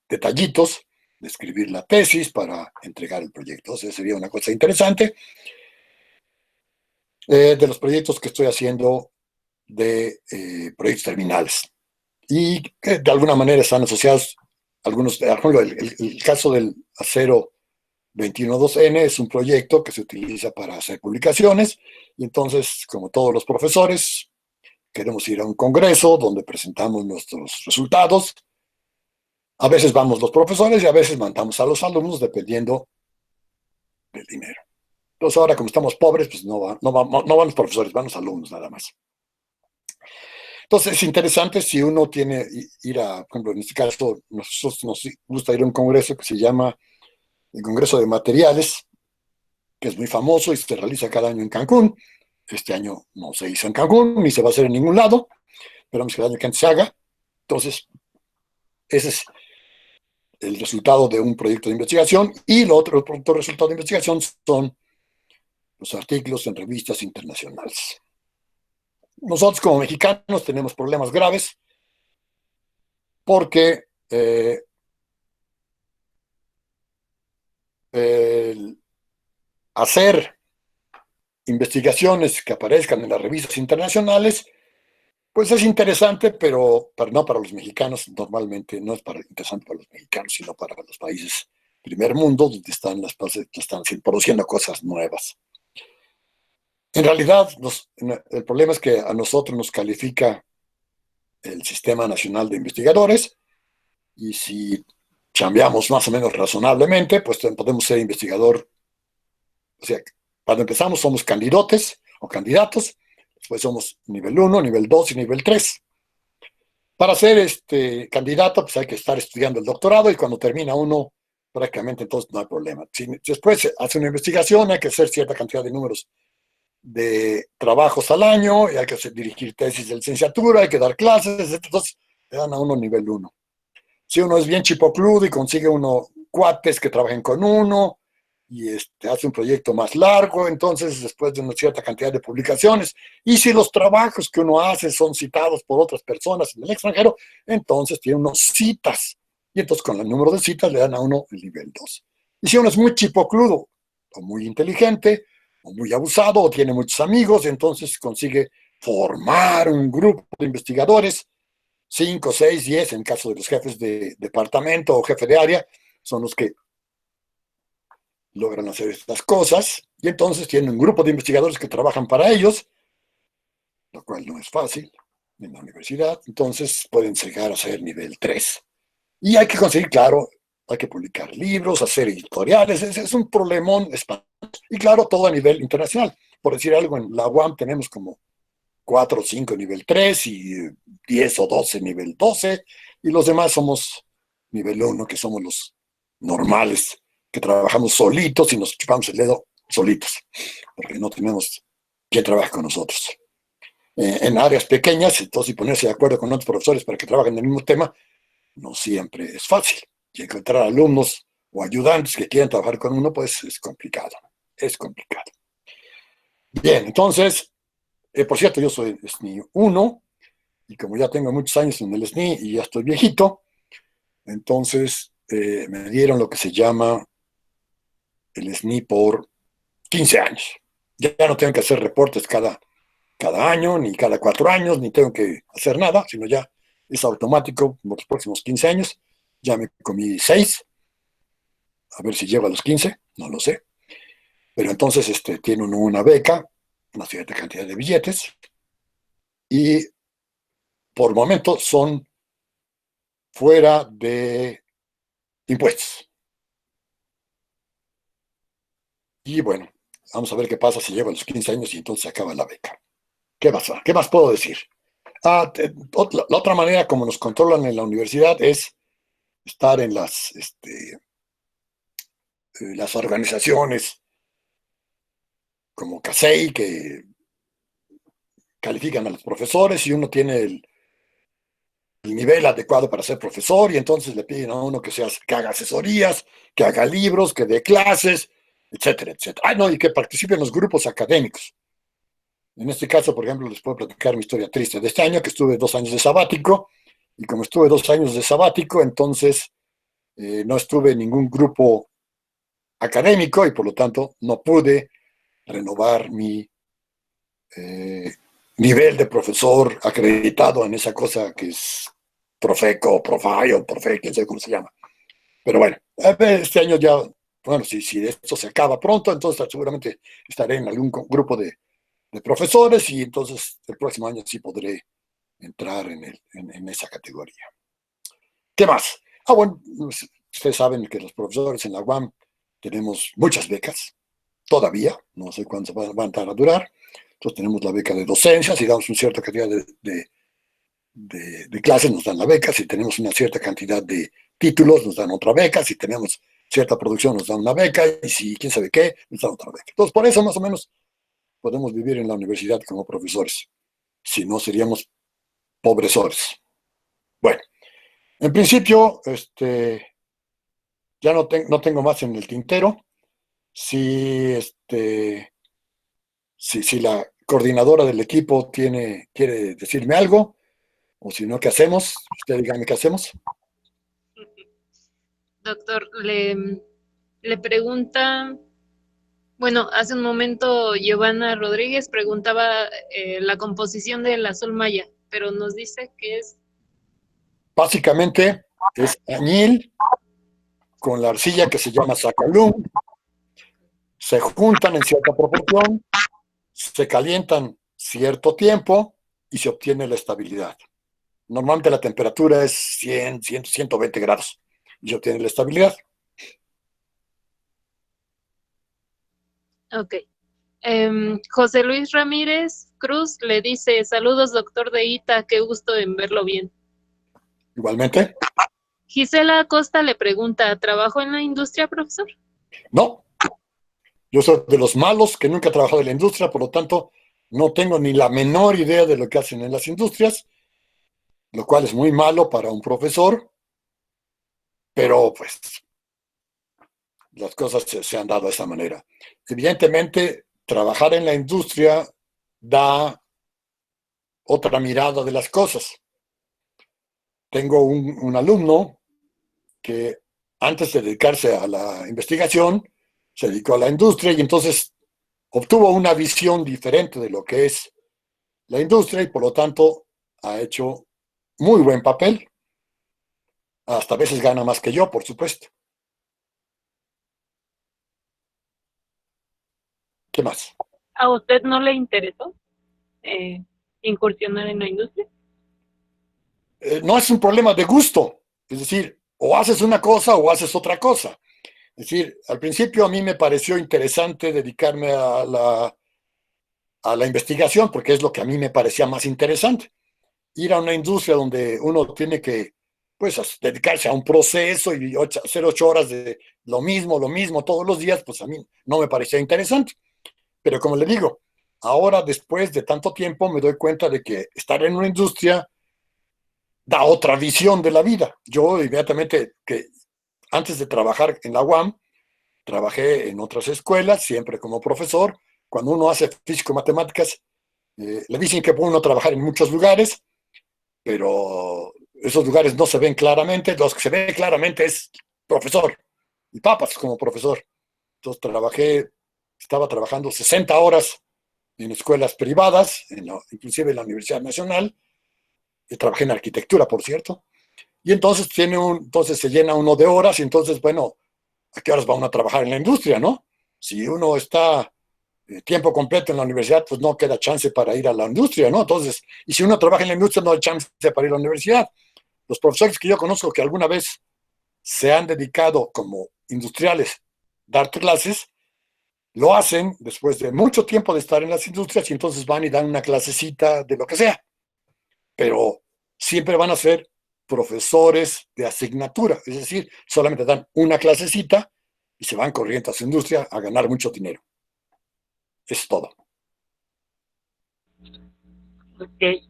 detallitos de escribir la tesis para entregar el proyecto. O sea, sería una cosa interesante. De los proyectos que estoy haciendo de proyectos terminales y que de alguna manera están asociados algunos, por ejemplo, el caso del acero 212N es un proyecto que se utiliza para hacer publicaciones y entonces, como todos los profesores, queremos ir a un congreso donde presentamos nuestros resultados. A veces vamos los profesores y a veces mandamos a los alumnos dependiendo del dinero. Entonces ahora como estamos pobres, pues no van los profesores, van los alumnos nada más. Entonces es interesante si uno tiene ir a, por ejemplo, en este caso, nosotros nos gusta ir a un congreso que se llama el Congreso de Materiales, que es muy famoso y se realiza cada año en Cancún. Este año no se hizo en Cancún, ni se va a hacer en ningún lado, esperamos que el año que antes se haga. Entonces, ese es el resultado de un proyecto de investigación y el otro resultado de investigación son los artículos en revistas internacionales. Nosotros como mexicanos tenemos problemas graves porque hacer investigaciones que aparezcan en las revistas internacionales, pues es interesante, pero no para los mexicanos, normalmente no es interesante para los mexicanos, sino para los países primer mundo, donde están produciendo cosas nuevas. En realidad, el problema es que a nosotros nos califica el Sistema Nacional de Investigadores, y si chambeamos más o menos razonablemente, pues podemos ser investigador. O sea, cuando empezamos somos candidatos o candidatos, después somos nivel 1, nivel 2 y nivel 3. Para ser candidato, pues hay que estar estudiando el doctorado y cuando termina uno, prácticamente entonces no hay problema. Si después se hace una investigación, hay que hacer cierta cantidad de números de trabajos al año, y hay que dirigir tesis de licenciatura, hay que dar clases, entonces le dan a uno nivel 1. Si uno es bien chipocludo y consigue uno cuates que trabajen con uno y hace un proyecto más largo, entonces después de una cierta cantidad de publicaciones, y si los trabajos que uno hace son citados por otras personas en el extranjero, entonces tiene unos citas, y entonces con el número de citas le dan a uno el nivel 2. Y si uno es muy chipocludo o muy inteligente o muy abusado o tiene muchos amigos, entonces consigue formar un grupo de investigadores 5, 6, 10, en caso de los jefes de departamento o jefe de área, son los que logran hacer estas cosas, y entonces tienen un grupo de investigadores que trabajan para ellos, lo cual no es fácil en la universidad, entonces pueden llegar a ser nivel 3. Y hay que conseguir, claro, hay que publicar libros, hacer editoriales, es un problemón espantoso. Y claro, todo a nivel internacional. Por decir algo, en la UAM tenemos como 4 o 5 nivel 3 y 10 o 12 nivel 12, y los demás somos nivel 1, que somos los normales, que trabajamos solitos y nos chupamos el dedo solitos, porque no tenemos quien trabaje con nosotros. En áreas pequeñas, entonces, y ponerse de acuerdo con otros profesores para que trabajen en el mismo tema, no siempre es fácil. Y encontrar alumnos o ayudantes que quieran trabajar con uno, pues es complicado. Es complicado. Bien, entonces, por cierto, yo soy SNI 1, y como ya tengo muchos años en el SNI y ya estoy viejito, entonces me dieron lo que se llama el SNI por 15 años. Ya no tengo que hacer reportes cada año, ni cada 4 años, ni tengo que hacer nada, sino ya es automático por los próximos 15 años. Ya me comí 6, a ver si llego a los 15, no lo sé. Pero entonces tiene uno una beca, una cierta cantidad de billetes, y por momento son fuera de impuestos. Y bueno, vamos a ver qué pasa si llego a los 15 años y entonces se acaba la beca. ¿Qué pasa? ¿Qué más puedo decir? La otra manera como nos controlan en la universidad es estar en las organizaciones como CASEI, que califican a los profesores, y uno tiene el nivel adecuado para ser profesor, y entonces le piden a uno que haga asesorías, que haga libros, que dé clases, etcétera, etcétera. No, y que participe en los grupos académicos. En este caso, por ejemplo, les puedo platicar mi historia triste de este año, que estuve 2 años de sabático, y como estuve 2 años de sabático, entonces no estuve en ningún grupo académico, y por lo tanto no pude renovar mi eh, nivel de profesor acreditado en esa cosa que es Profeco, Profai o Profe, quién sabe cómo se llama. Pero bueno, este año ya, bueno, si esto se acaba pronto, entonces seguramente estaré en algún grupo de profesores, y entonces el próximo año sí podré entrar en esa categoría. ¿Qué más? Bueno, ustedes saben que los profesores en la UAM tenemos muchas becas, todavía, no sé cuánto van a durar. Entonces tenemos la beca de docencia, si damos una cierta cantidad de clases nos dan la beca, si tenemos una cierta cantidad de títulos nos dan otra beca, si tenemos cierta producción nos dan una beca, y si quién sabe qué, nos dan otra beca. Entonces por eso más o menos podemos vivir en la universidad como profesores, si no seríamos pobresores. Bueno, en principio, ya no tengo más en el tintero. Si, si la coordinadora del equipo quiere decirme algo, o si no, ¿qué hacemos? Usted dígame qué hacemos. Doctor, le pregunta, bueno, hace un momento Giovanna Rodríguez preguntaba la composición del azul maya, pero nos dice que es... Básicamente es añil con la arcilla que se llama sacalum, se juntan en cierta proporción, se calientan cierto tiempo y se obtiene la estabilidad. Normalmente la temperatura es 100, 100, 120 grados y se obtiene la estabilidad. Ok. José Luis Ramírez Cruz le dice, saludos doctor de Ita, qué gusto en verlo bien. Igualmente. Gisela Acosta le pregunta, ¿trabajo en la industria, profesor? No, yo soy de los malos que nunca he trabajado en la industria, por lo tanto no tengo ni la menor idea de lo que hacen en las industrias, lo cual es muy malo para un profesor, pero pues las cosas se han dado de esa manera. Evidentemente, trabajar en la industria da otra mirada de las cosas. Tengo un alumno que antes de dedicarse a la investigación, se dedicó a la industria, y entonces obtuvo una visión diferente de lo que es la industria, y por lo tanto ha hecho muy buen papel, hasta a veces gana más que yo, por supuesto. ¿Qué más? ¿A usted no le interesó eh, incursionar en la industria? No es un problema de gusto, es decir, o haces una cosa o haces otra cosa. Es decir, al principio a mí me pareció interesante dedicarme a la investigación, porque es lo que a mí me parecía más interesante. Ir a una industria donde uno tiene que, pues, dedicarse a un proceso y hacer 8 horas de lo mismo todos los días, pues a mí no me parecía interesante. Pero como le digo, ahora después de tanto tiempo me doy cuenta de que estar en una industria da otra visión de la vida. Yo inmediatamente, que antes de trabajar en la UAM, trabajé en otras escuelas, siempre como profesor. Cuando uno hace físico-matemáticas, le dicen que puede uno trabajar en muchos lugares, pero esos lugares no se ven claramente. Los que se ven claramente es profesor y papas como profesor. Entonces estaba trabajando 60 horas en escuelas privadas, inclusive en la Universidad Nacional, y trabajé en arquitectura, por cierto. Y entonces entonces se llena uno de horas y entonces, bueno, ¿a qué horas va uno a trabajar en la industria, no? Si uno está tiempo completo en la universidad, pues no queda chance para ir a la industria, ¿no? Entonces, y si uno trabaja en la industria, no hay chance para ir a la universidad. Los profesores que yo conozco que alguna vez se han dedicado como industriales a dar clases, lo hacen después de mucho tiempo de estar en las industrias y entonces van y dan una clasecita de lo que sea, pero siempre van a ser profesores de asignatura, es decir, solamente dan una clasecita y se van corriendo a su industria a ganar mucho dinero. Es todo. Ok.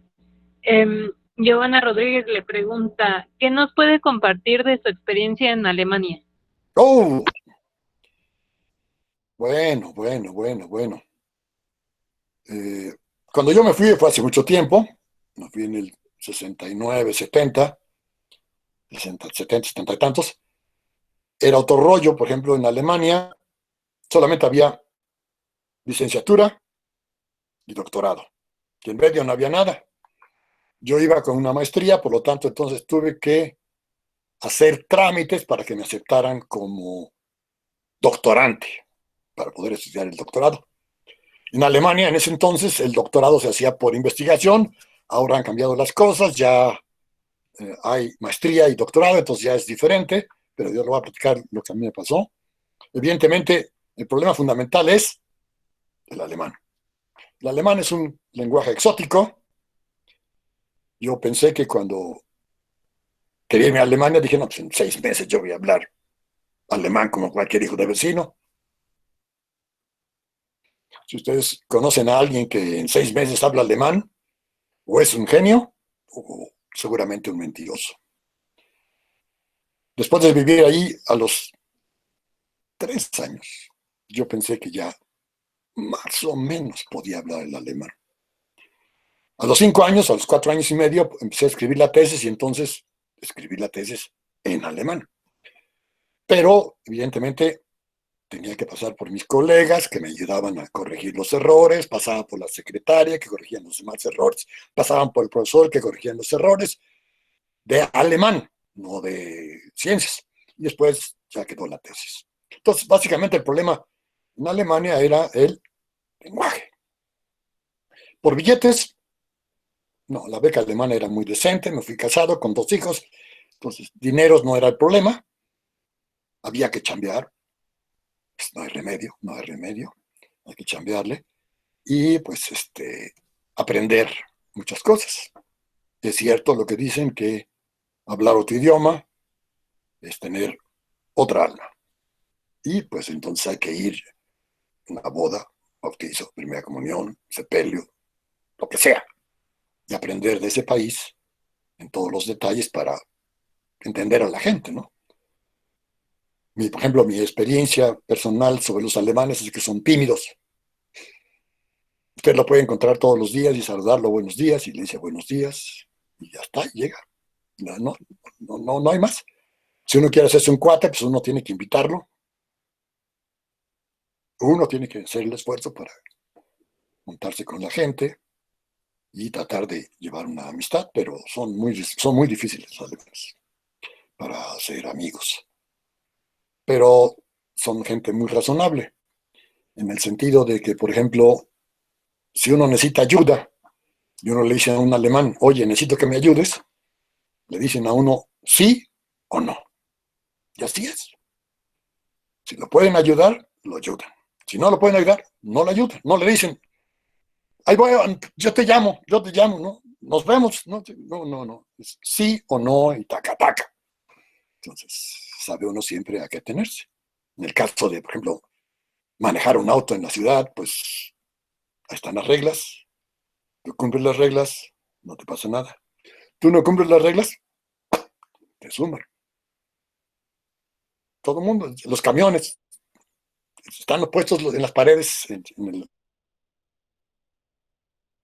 Giovanna Rodríguez le pregunta, ¿qué nos puede compartir de su experiencia en Alemania? ¡Oh! Bueno, bueno, bueno, bueno. Eh, Cuando yo me fui fue hace mucho tiempo, me fui en el 69, 70, 60, 70, 70 y tantos. Era otro rollo, por ejemplo, en Alemania solamente había licenciatura y doctorado, y en medio no había nada. Yo iba con una maestría, por lo tanto, entonces tuve que hacer trámites para que me aceptaran como doctorante, para poder estudiar el doctorado. En Alemania, en ese entonces, el doctorado se hacía por investigación, ahora han cambiado las cosas, ya hay maestría y doctorado, entonces ya es diferente, pero yo le voy a platicar lo que a mí me pasó. Evidentemente, el problema fundamental es el alemán. El alemán es un lenguaje exótico. Yo pensé que cuando quería irme a Alemania, dije, no, pues en 6 meses yo voy a hablar alemán como cualquier hijo de vecino. Si ustedes conocen a alguien que en 6 meses habla alemán, o es un genio, o seguramente un mentiroso. Después de vivir ahí a los 3 años, yo pensé que ya más o menos podía hablar el alemán. A los 5 años, a los 4 años y medio, empecé a escribir la tesis y entonces escribí la tesis en alemán. Pero, evidentemente, tenía que pasar por mis colegas que me ayudaban a corregir los errores, pasaba por la secretaria que corregía los demás errores, pasaban por el profesor que corregía los errores de alemán, no de ciencias. Y después ya quedó la tesis. Entonces, básicamente el problema en Alemania era el lenguaje. Por billetes, no, la beca alemana era muy decente, me fui casado con 2 hijos, entonces dineros no era el problema, había que chambear, pues no hay remedio, no hay remedio, hay que chambearle y pues aprender muchas cosas. Es cierto lo que dicen que hablar otro idioma es tener otra alma. Y pues entonces hay que ir a una boda, bautizo, primera comunión, sepelio, lo que sea, y aprender de ese país en todos los detalles para entender a la gente, ¿no? Por ejemplo, mi experiencia personal sobre los alemanes es que son tímidos. Usted lo puede encontrar todos los días y saludarlo buenos días y le dice buenos días y ya está, y llega. No, no, no hay más. Si uno quiere hacerse un cuate, pues uno tiene que invitarlo. Uno tiene que hacer el esfuerzo para montarse con la gente y tratar de llevar una amistad, pero son muy difíciles los alemanes para ser amigos. Pero son gente muy razonable, en el sentido de que, por ejemplo, si uno necesita ayuda y uno le dice a un alemán, oye, necesito que me ayudes, le dicen a uno sí o no. Y así es. Si lo pueden ayudar, lo ayudan. Si no lo pueden ayudar, no lo ayudan. No le dicen, ahí voy, yo te llamo, ¿no? Nos vemos. No, no, no, no. Es sí o no y taca, taca. Entonces, sabe uno siempre a qué tenerse. En el caso de, por ejemplo, manejar un auto en la ciudad, pues ahí están las reglas. Tú cumples las reglas, no te pasa nada. Tú no cumples las reglas, te suman. Todo el mundo, los camiones, están puestos en las paredes, en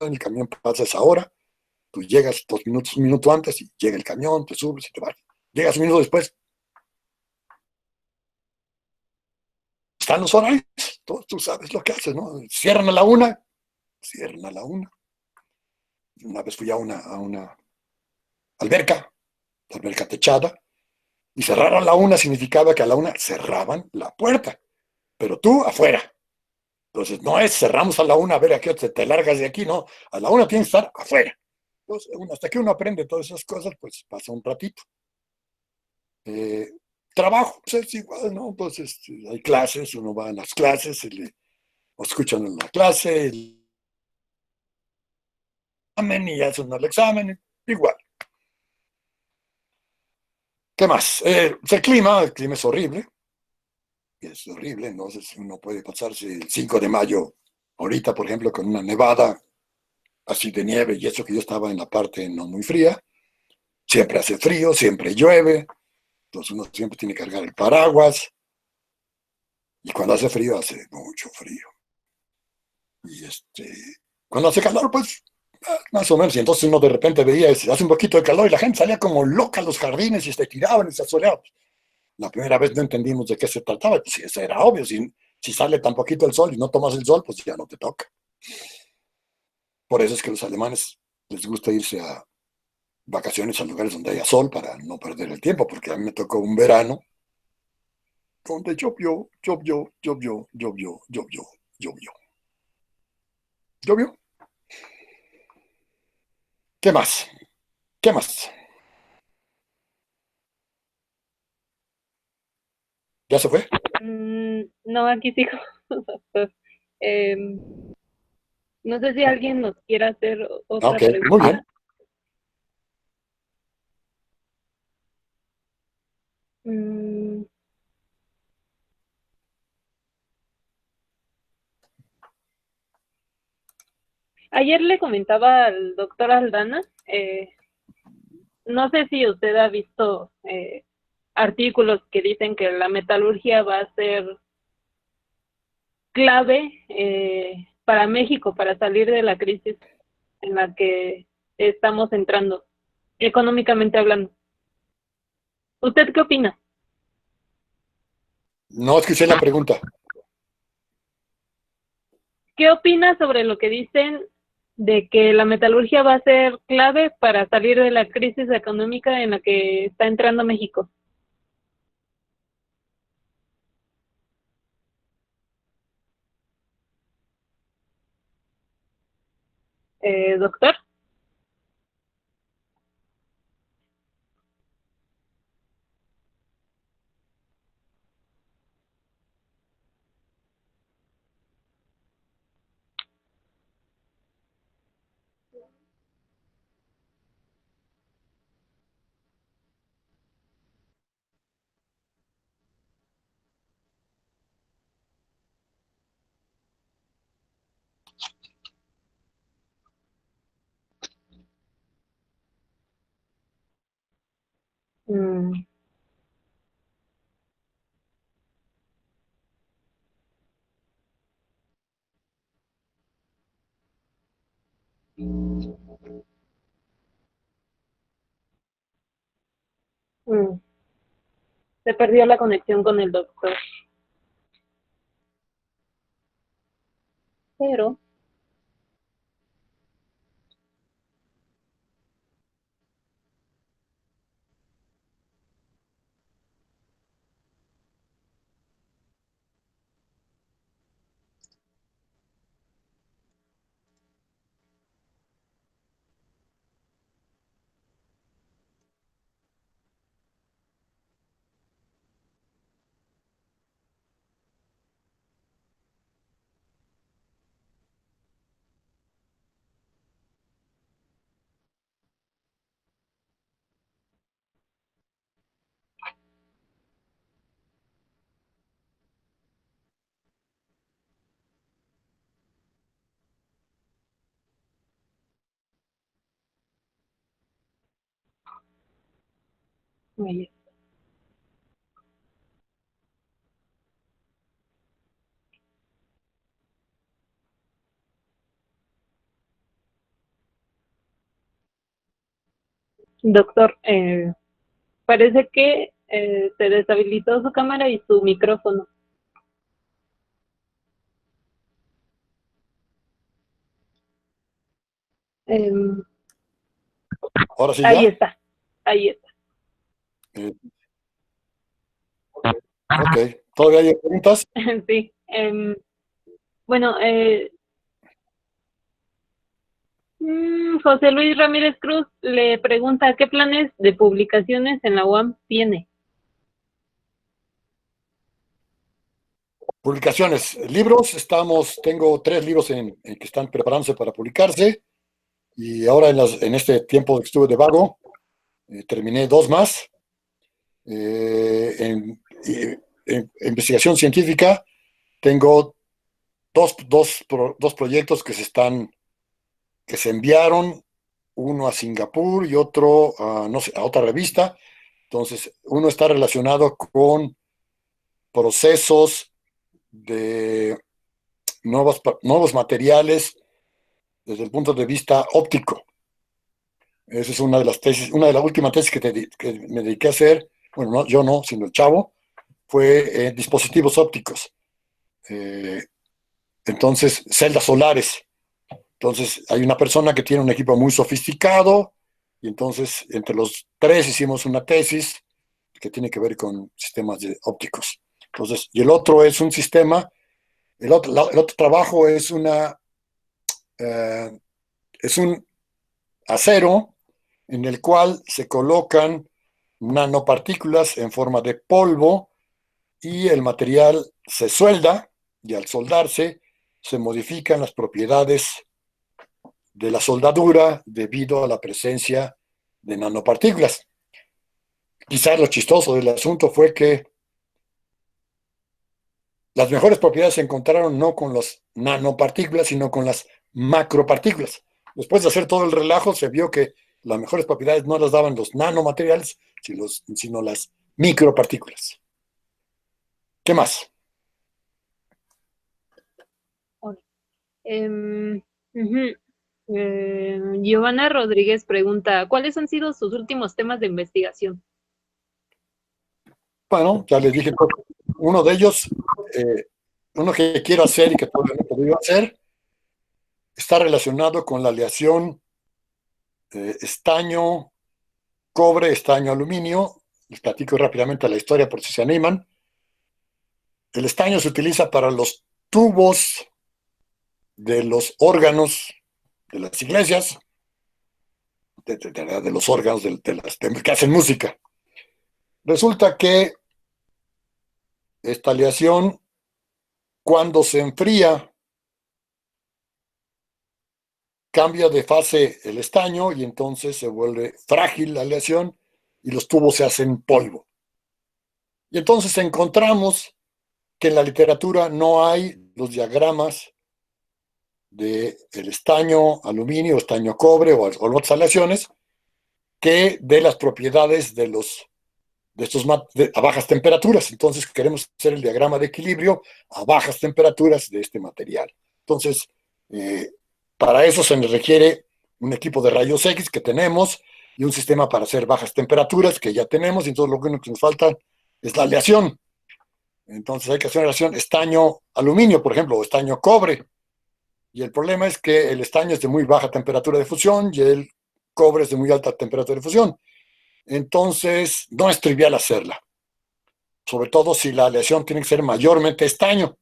el camión pasa esa hora, tú llegas 2 minutos, un minuto antes y llega el camión, te subes y te vas. Llegas un minuto después, están los horarios, tú sabes lo que haces, ¿no? Cierran a la una. Una vez fui a una alberca techada, y cerrar a la una significaba que a la una cerraban la puerta, pero tú afuera. Entonces, no es cerramos a la una, a ver a qué te largas de aquí, no. A la una tienes que estar afuera. Entonces, hasta que uno aprende todas esas cosas, pues pasa un ratito. Eh, Trabajo, pues es igual, ¿no? Entonces, hay clases, uno va a las clases, o escuchan en la clase, el examen y hacen el examen, igual. ¿Qué más? El clima es horrible, entonces uno puede pasarse el 5 de mayo, ahorita, por ejemplo, con una nevada así de nieve, y eso que yo estaba en la parte no muy fría, siempre hace frío, siempre llueve, entonces uno siempre tiene que cargar el paraguas, y cuando hace frío, hace mucho frío. Y cuando hace calor, pues más o menos, y entonces uno de repente veía, hace un poquito de calor y la gente salía como loca a los jardines y se tiraban y se asoleaban. La primera vez no entendimos de qué se trataba, pues eso era obvio, si sale tan poquito el sol y no tomas el sol, pues ya no te toca. Por eso es que a los alemanes les gusta irse a vacaciones a lugares donde haya sol para no perder el tiempo, porque a mí me tocó un verano donde llovió, llovió, llovió, llovió, llovió, llovió, llovió. ¿Qué más? ¿Qué más? ¿Ya se fue? No, aquí sigo. Doctor. Em, no sé si alguien nos quiera hacer otra Ok, muy pregunta. bien. Mm, ayer le comentaba al doctor Aldana, no sé si usted ha visto artículos que dicen que la metalurgia va a ser clave para México, para salir de la crisis en la que estamos entrando, económicamente hablando. ¿Usted qué opina? No escuché la pregunta. ¿Qué opina sobre lo que dicen de que la metalurgia va a ser clave para salir de la crisis económica en la que está entrando México? Doctor. Mm, mm. Se perdió la conexión con el doctor. Pero Ahí. Doctor, parece que se deshabilitó su cámara y su micrófono. Em, Ahora sí ahí ya. está, ahí está. Eh, ok. ¿Todavía hay preguntas? Sí. Bueno, José Luis Ramírez Cruz le pregunta qué planes de publicaciones en la UAM tiene. Publicaciones, libros, tengo 3 libros que están preparándose para publicarse y ahora en este tiempo que estuve de vago, terminé 2 más. En investigación científica tengo dos proyectos que se enviaron, uno a Singapur y otro a, no sé, a otra revista. Entonces, uno está relacionado con procesos de nuevos materiales desde el punto de vista óptico. Esa es una de las tesis, una de las últimas tesis que me dediqué a hacer, bueno, no, yo no, sino el chavo, fue dispositivos ópticos. Eh, entonces, celdas solares. Entonces, hay una persona que tiene un equipo muy sofisticado y entonces entre los 3 hicimos una tesis que tiene que ver con sistemas ópticos. Entonces, y el otro es un sistema, el otro trabajo es un acero en el cual se colocan nanopartículas en forma de polvo y el material se suelda y al soldarse se modifican las propiedades de la soldadura debido a la presencia de nanopartículas. Quizás lo chistoso del asunto fue que las mejores propiedades se encontraron no con las nanopartículas, sino con las macropartículas. Después de hacer todo el relajo, se vio que las mejores propiedades no las daban los nanomateriales, sino las micropartículas. ¿Qué más? Ujú. Giovanna Rodríguez pregunta, ¿cuáles han sido sus últimos temas de investigación? Bueno, ya les dije, uno de ellos, eh, uno que quiero hacer y que todavía no he podido hacer, está relacionado con la aleación estaño, cobre, estaño, aluminio. Les platico rápidamente la historia por si se animan. El estaño se utiliza para los tubos de los órganos de las iglesias, de los órganos que hacen música. Resulta que esta aleación, cuando se enfría, cambia de fase el estaño y entonces se vuelve frágil la aleación y los tubos se hacen polvo. Y entonces encontramos que en la literatura no hay los diagramas del estaño aluminio, estaño cobre o otras aleaciones que de las propiedades de estos a bajas temperaturas. Entonces queremos hacer el diagrama de equilibrio a bajas temperaturas de este material. Entonces, eh, para eso se nos requiere un equipo de rayos X que tenemos y un sistema para hacer bajas temperaturas que ya tenemos, y entonces lo único que nos falta es la aleación. Entonces hay que hacer una aleación estaño-aluminio, por ejemplo, o estaño-cobre. Y el problema es que el estaño es de muy baja temperatura de fusión y el cobre es de muy alta temperatura de fusión. Entonces, no es trivial hacerla, sobre todo si la aleación tiene que ser mayormente estaño.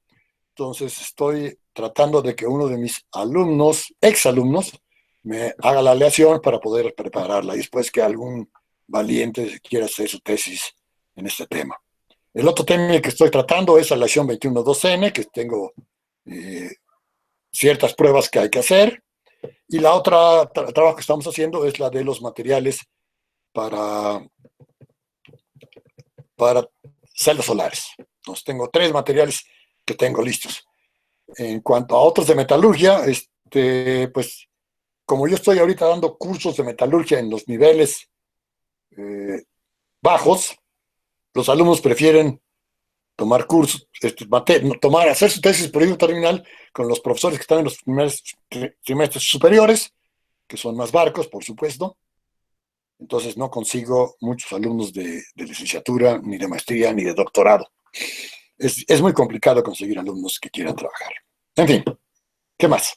Entonces, estoy tratando de que uno de mis alumnos, exalumnos, me haga la aleación para poder prepararla y después que algún valiente quiera hacer su tesis en este tema. El otro tema que estoy tratando es la aleación 21,2N, que tengo ciertas pruebas que hay que hacer. Y la otra trabajo que estamos haciendo es la de los materiales para, para celdas solares. Entonces tengo 3 materiales que tengo listos. En cuanto a otros de metalurgia, pues como yo estoy ahorita dando cursos de metalurgia en los niveles bajos, los alumnos prefieren tomar cursos, hacer su tesis proyecto terminal con los profesores que están en los primeros trimestres superiores, que son más barcos, por supuesto. Entonces no consigo muchos alumnos de licenciatura, ni de maestría, ni de doctorado. Es muy complicado conseguir alumnos que quieran trabajar. En fin, ¿qué más?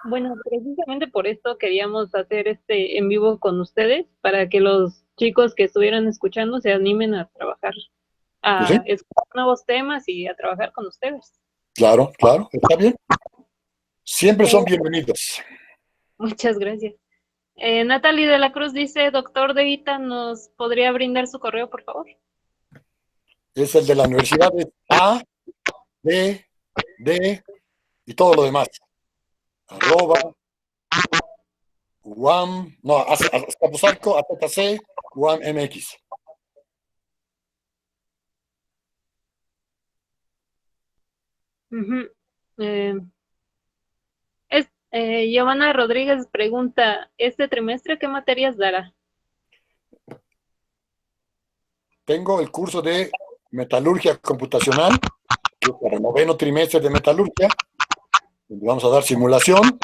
Bueno, precisamente por esto queríamos hacer este en vivo con ustedes, para que los chicos que estuvieran escuchando se animen a trabajar, Pues sí, a escuchar nuevos temas y a trabajar con ustedes. claro, claro, está bien. Siempre Eh, son bienvenidos. Muchas gracias. Natalie de la Cruz dice, doctor De Vita, ¿nos podría brindar su correo, por favor? Es el de la universidad de A, B, D y todo lo demás. Arroba, UAM, no, Azcapotzalco, AZC, UAM MX. Ujú. Eh, Giovanna Rodríguez pregunta, ¿este trimestre qué materias dará? Tengo el curso de metalurgia computacional, que es para el noveno trimestre de metalurgia, donde vamos a dar simulación.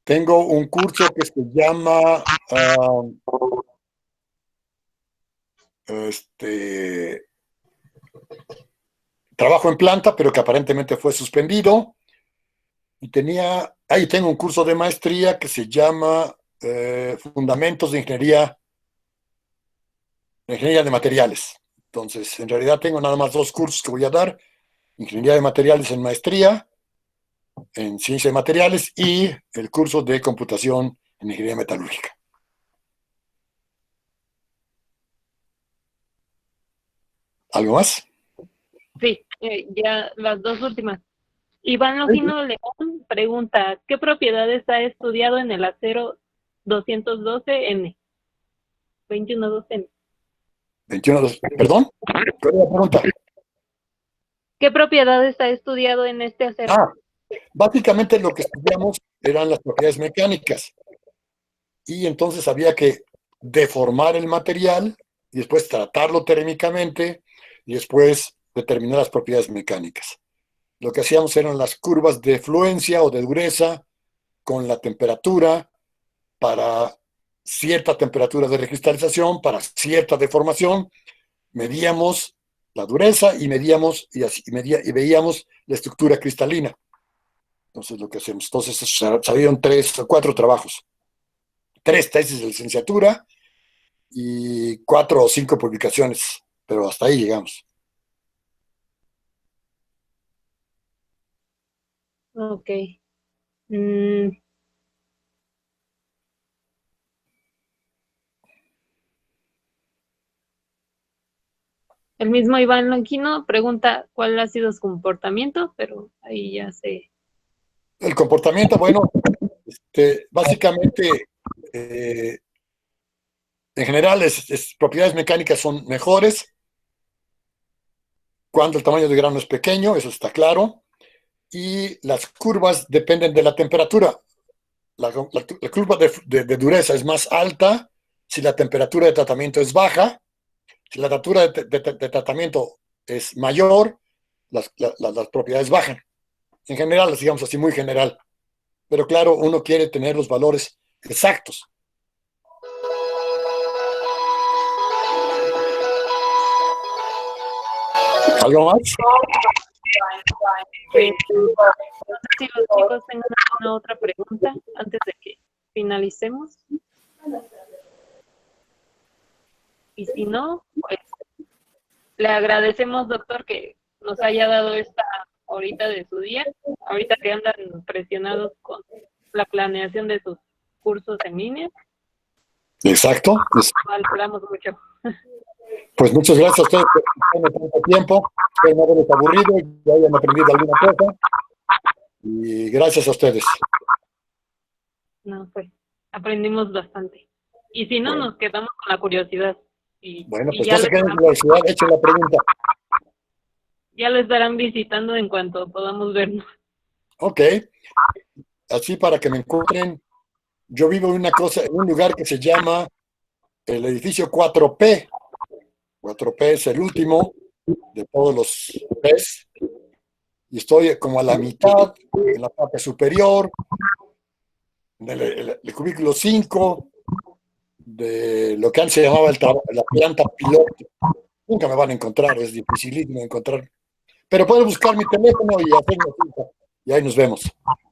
Tengo un curso que se llama este, trabajo en planta, pero que aparentemente fue suspendido. Y ahí tengo un curso de maestría que se llama Fundamentos de Ingeniería de Materiales. Entonces, en realidad tengo nada más dos cursos que voy a dar: Ingeniería de Materiales en maestría, en Ciencia de Materiales, y el curso de Computación en Ingeniería Metalúrgica. ¿Algo más? Sí, ya las dos últimas. Iván Logino León pregunta, ¿qué propiedades ha estudiado en el acero 212N? 2112N. 21, perdón, ¿cuál es la pregunta? ¿Qué propiedades ha estudiado en este acero? Ah, básicamente lo que estudiamos eran las propiedades mecánicas, y entonces había que deformar el material y después tratarlo térmicamente y después determinar las propiedades mecánicas. Lo que hacíamos eran las curvas de fluencia o de dureza con la temperatura para cierta temperatura de recristalización, para cierta deformación. Medíamos la dureza y y veíamos la estructura cristalina. Entonces lo que hacemos, entonces salieron 3 o 4 trabajos, 3 tesis de licenciatura y 4 o 5 publicaciones, pero hasta ahí llegamos. Ok. Mm, el mismo Iván Longino pregunta cuál ha sido su comportamiento, pero ahí ya sé. El comportamiento, bueno, básicamente, en general, propiedades mecánicas son mejores cuando el tamaño de grano es pequeño, eso está claro, y las curvas dependen de la temperatura. La curva de dureza es más alta si la temperatura de tratamiento es baja. Si la temperatura de tratamiento es mayor, las propiedades bajan. En general, digamos así, muy general. Pero claro, uno quiere tener los valores exactos. ¿Algo más? No sé si los chicos tengan alguna otra pregunta antes de que finalicemos. Y si no, pues le agradecemos, doctor, que nos haya dado esta horita de su día, ahorita que andan presionados con la planeación de sus cursos en línea. Exacto. Valoramos mucho. Pues muchas gracias a ustedes por tener tanto tiempo. Espero no haberles aburrido y que hayan aprendido alguna cosa. Y gracias a ustedes. No, pues aprendimos bastante. Y si no, Bueno, nos quedamos con la curiosidad. bueno, Y pues no se queden en la universidad, echen la pregunta. ya lo estarán visitando en cuanto podamos vernos. Ok, así para que me encuentren Yo vivo en un lugar que se llama el edificio 4P. 4P es el último de todos los P's. Y estoy como a la mitad, en la parte superior, del cubículo 5, de lo que antes se llamaba la planta piloto. Nunca me van a encontrar, es dificilísimo encontrar. Pero puedes buscar mi teléfono y hacer una cita. Y ahí nos vemos.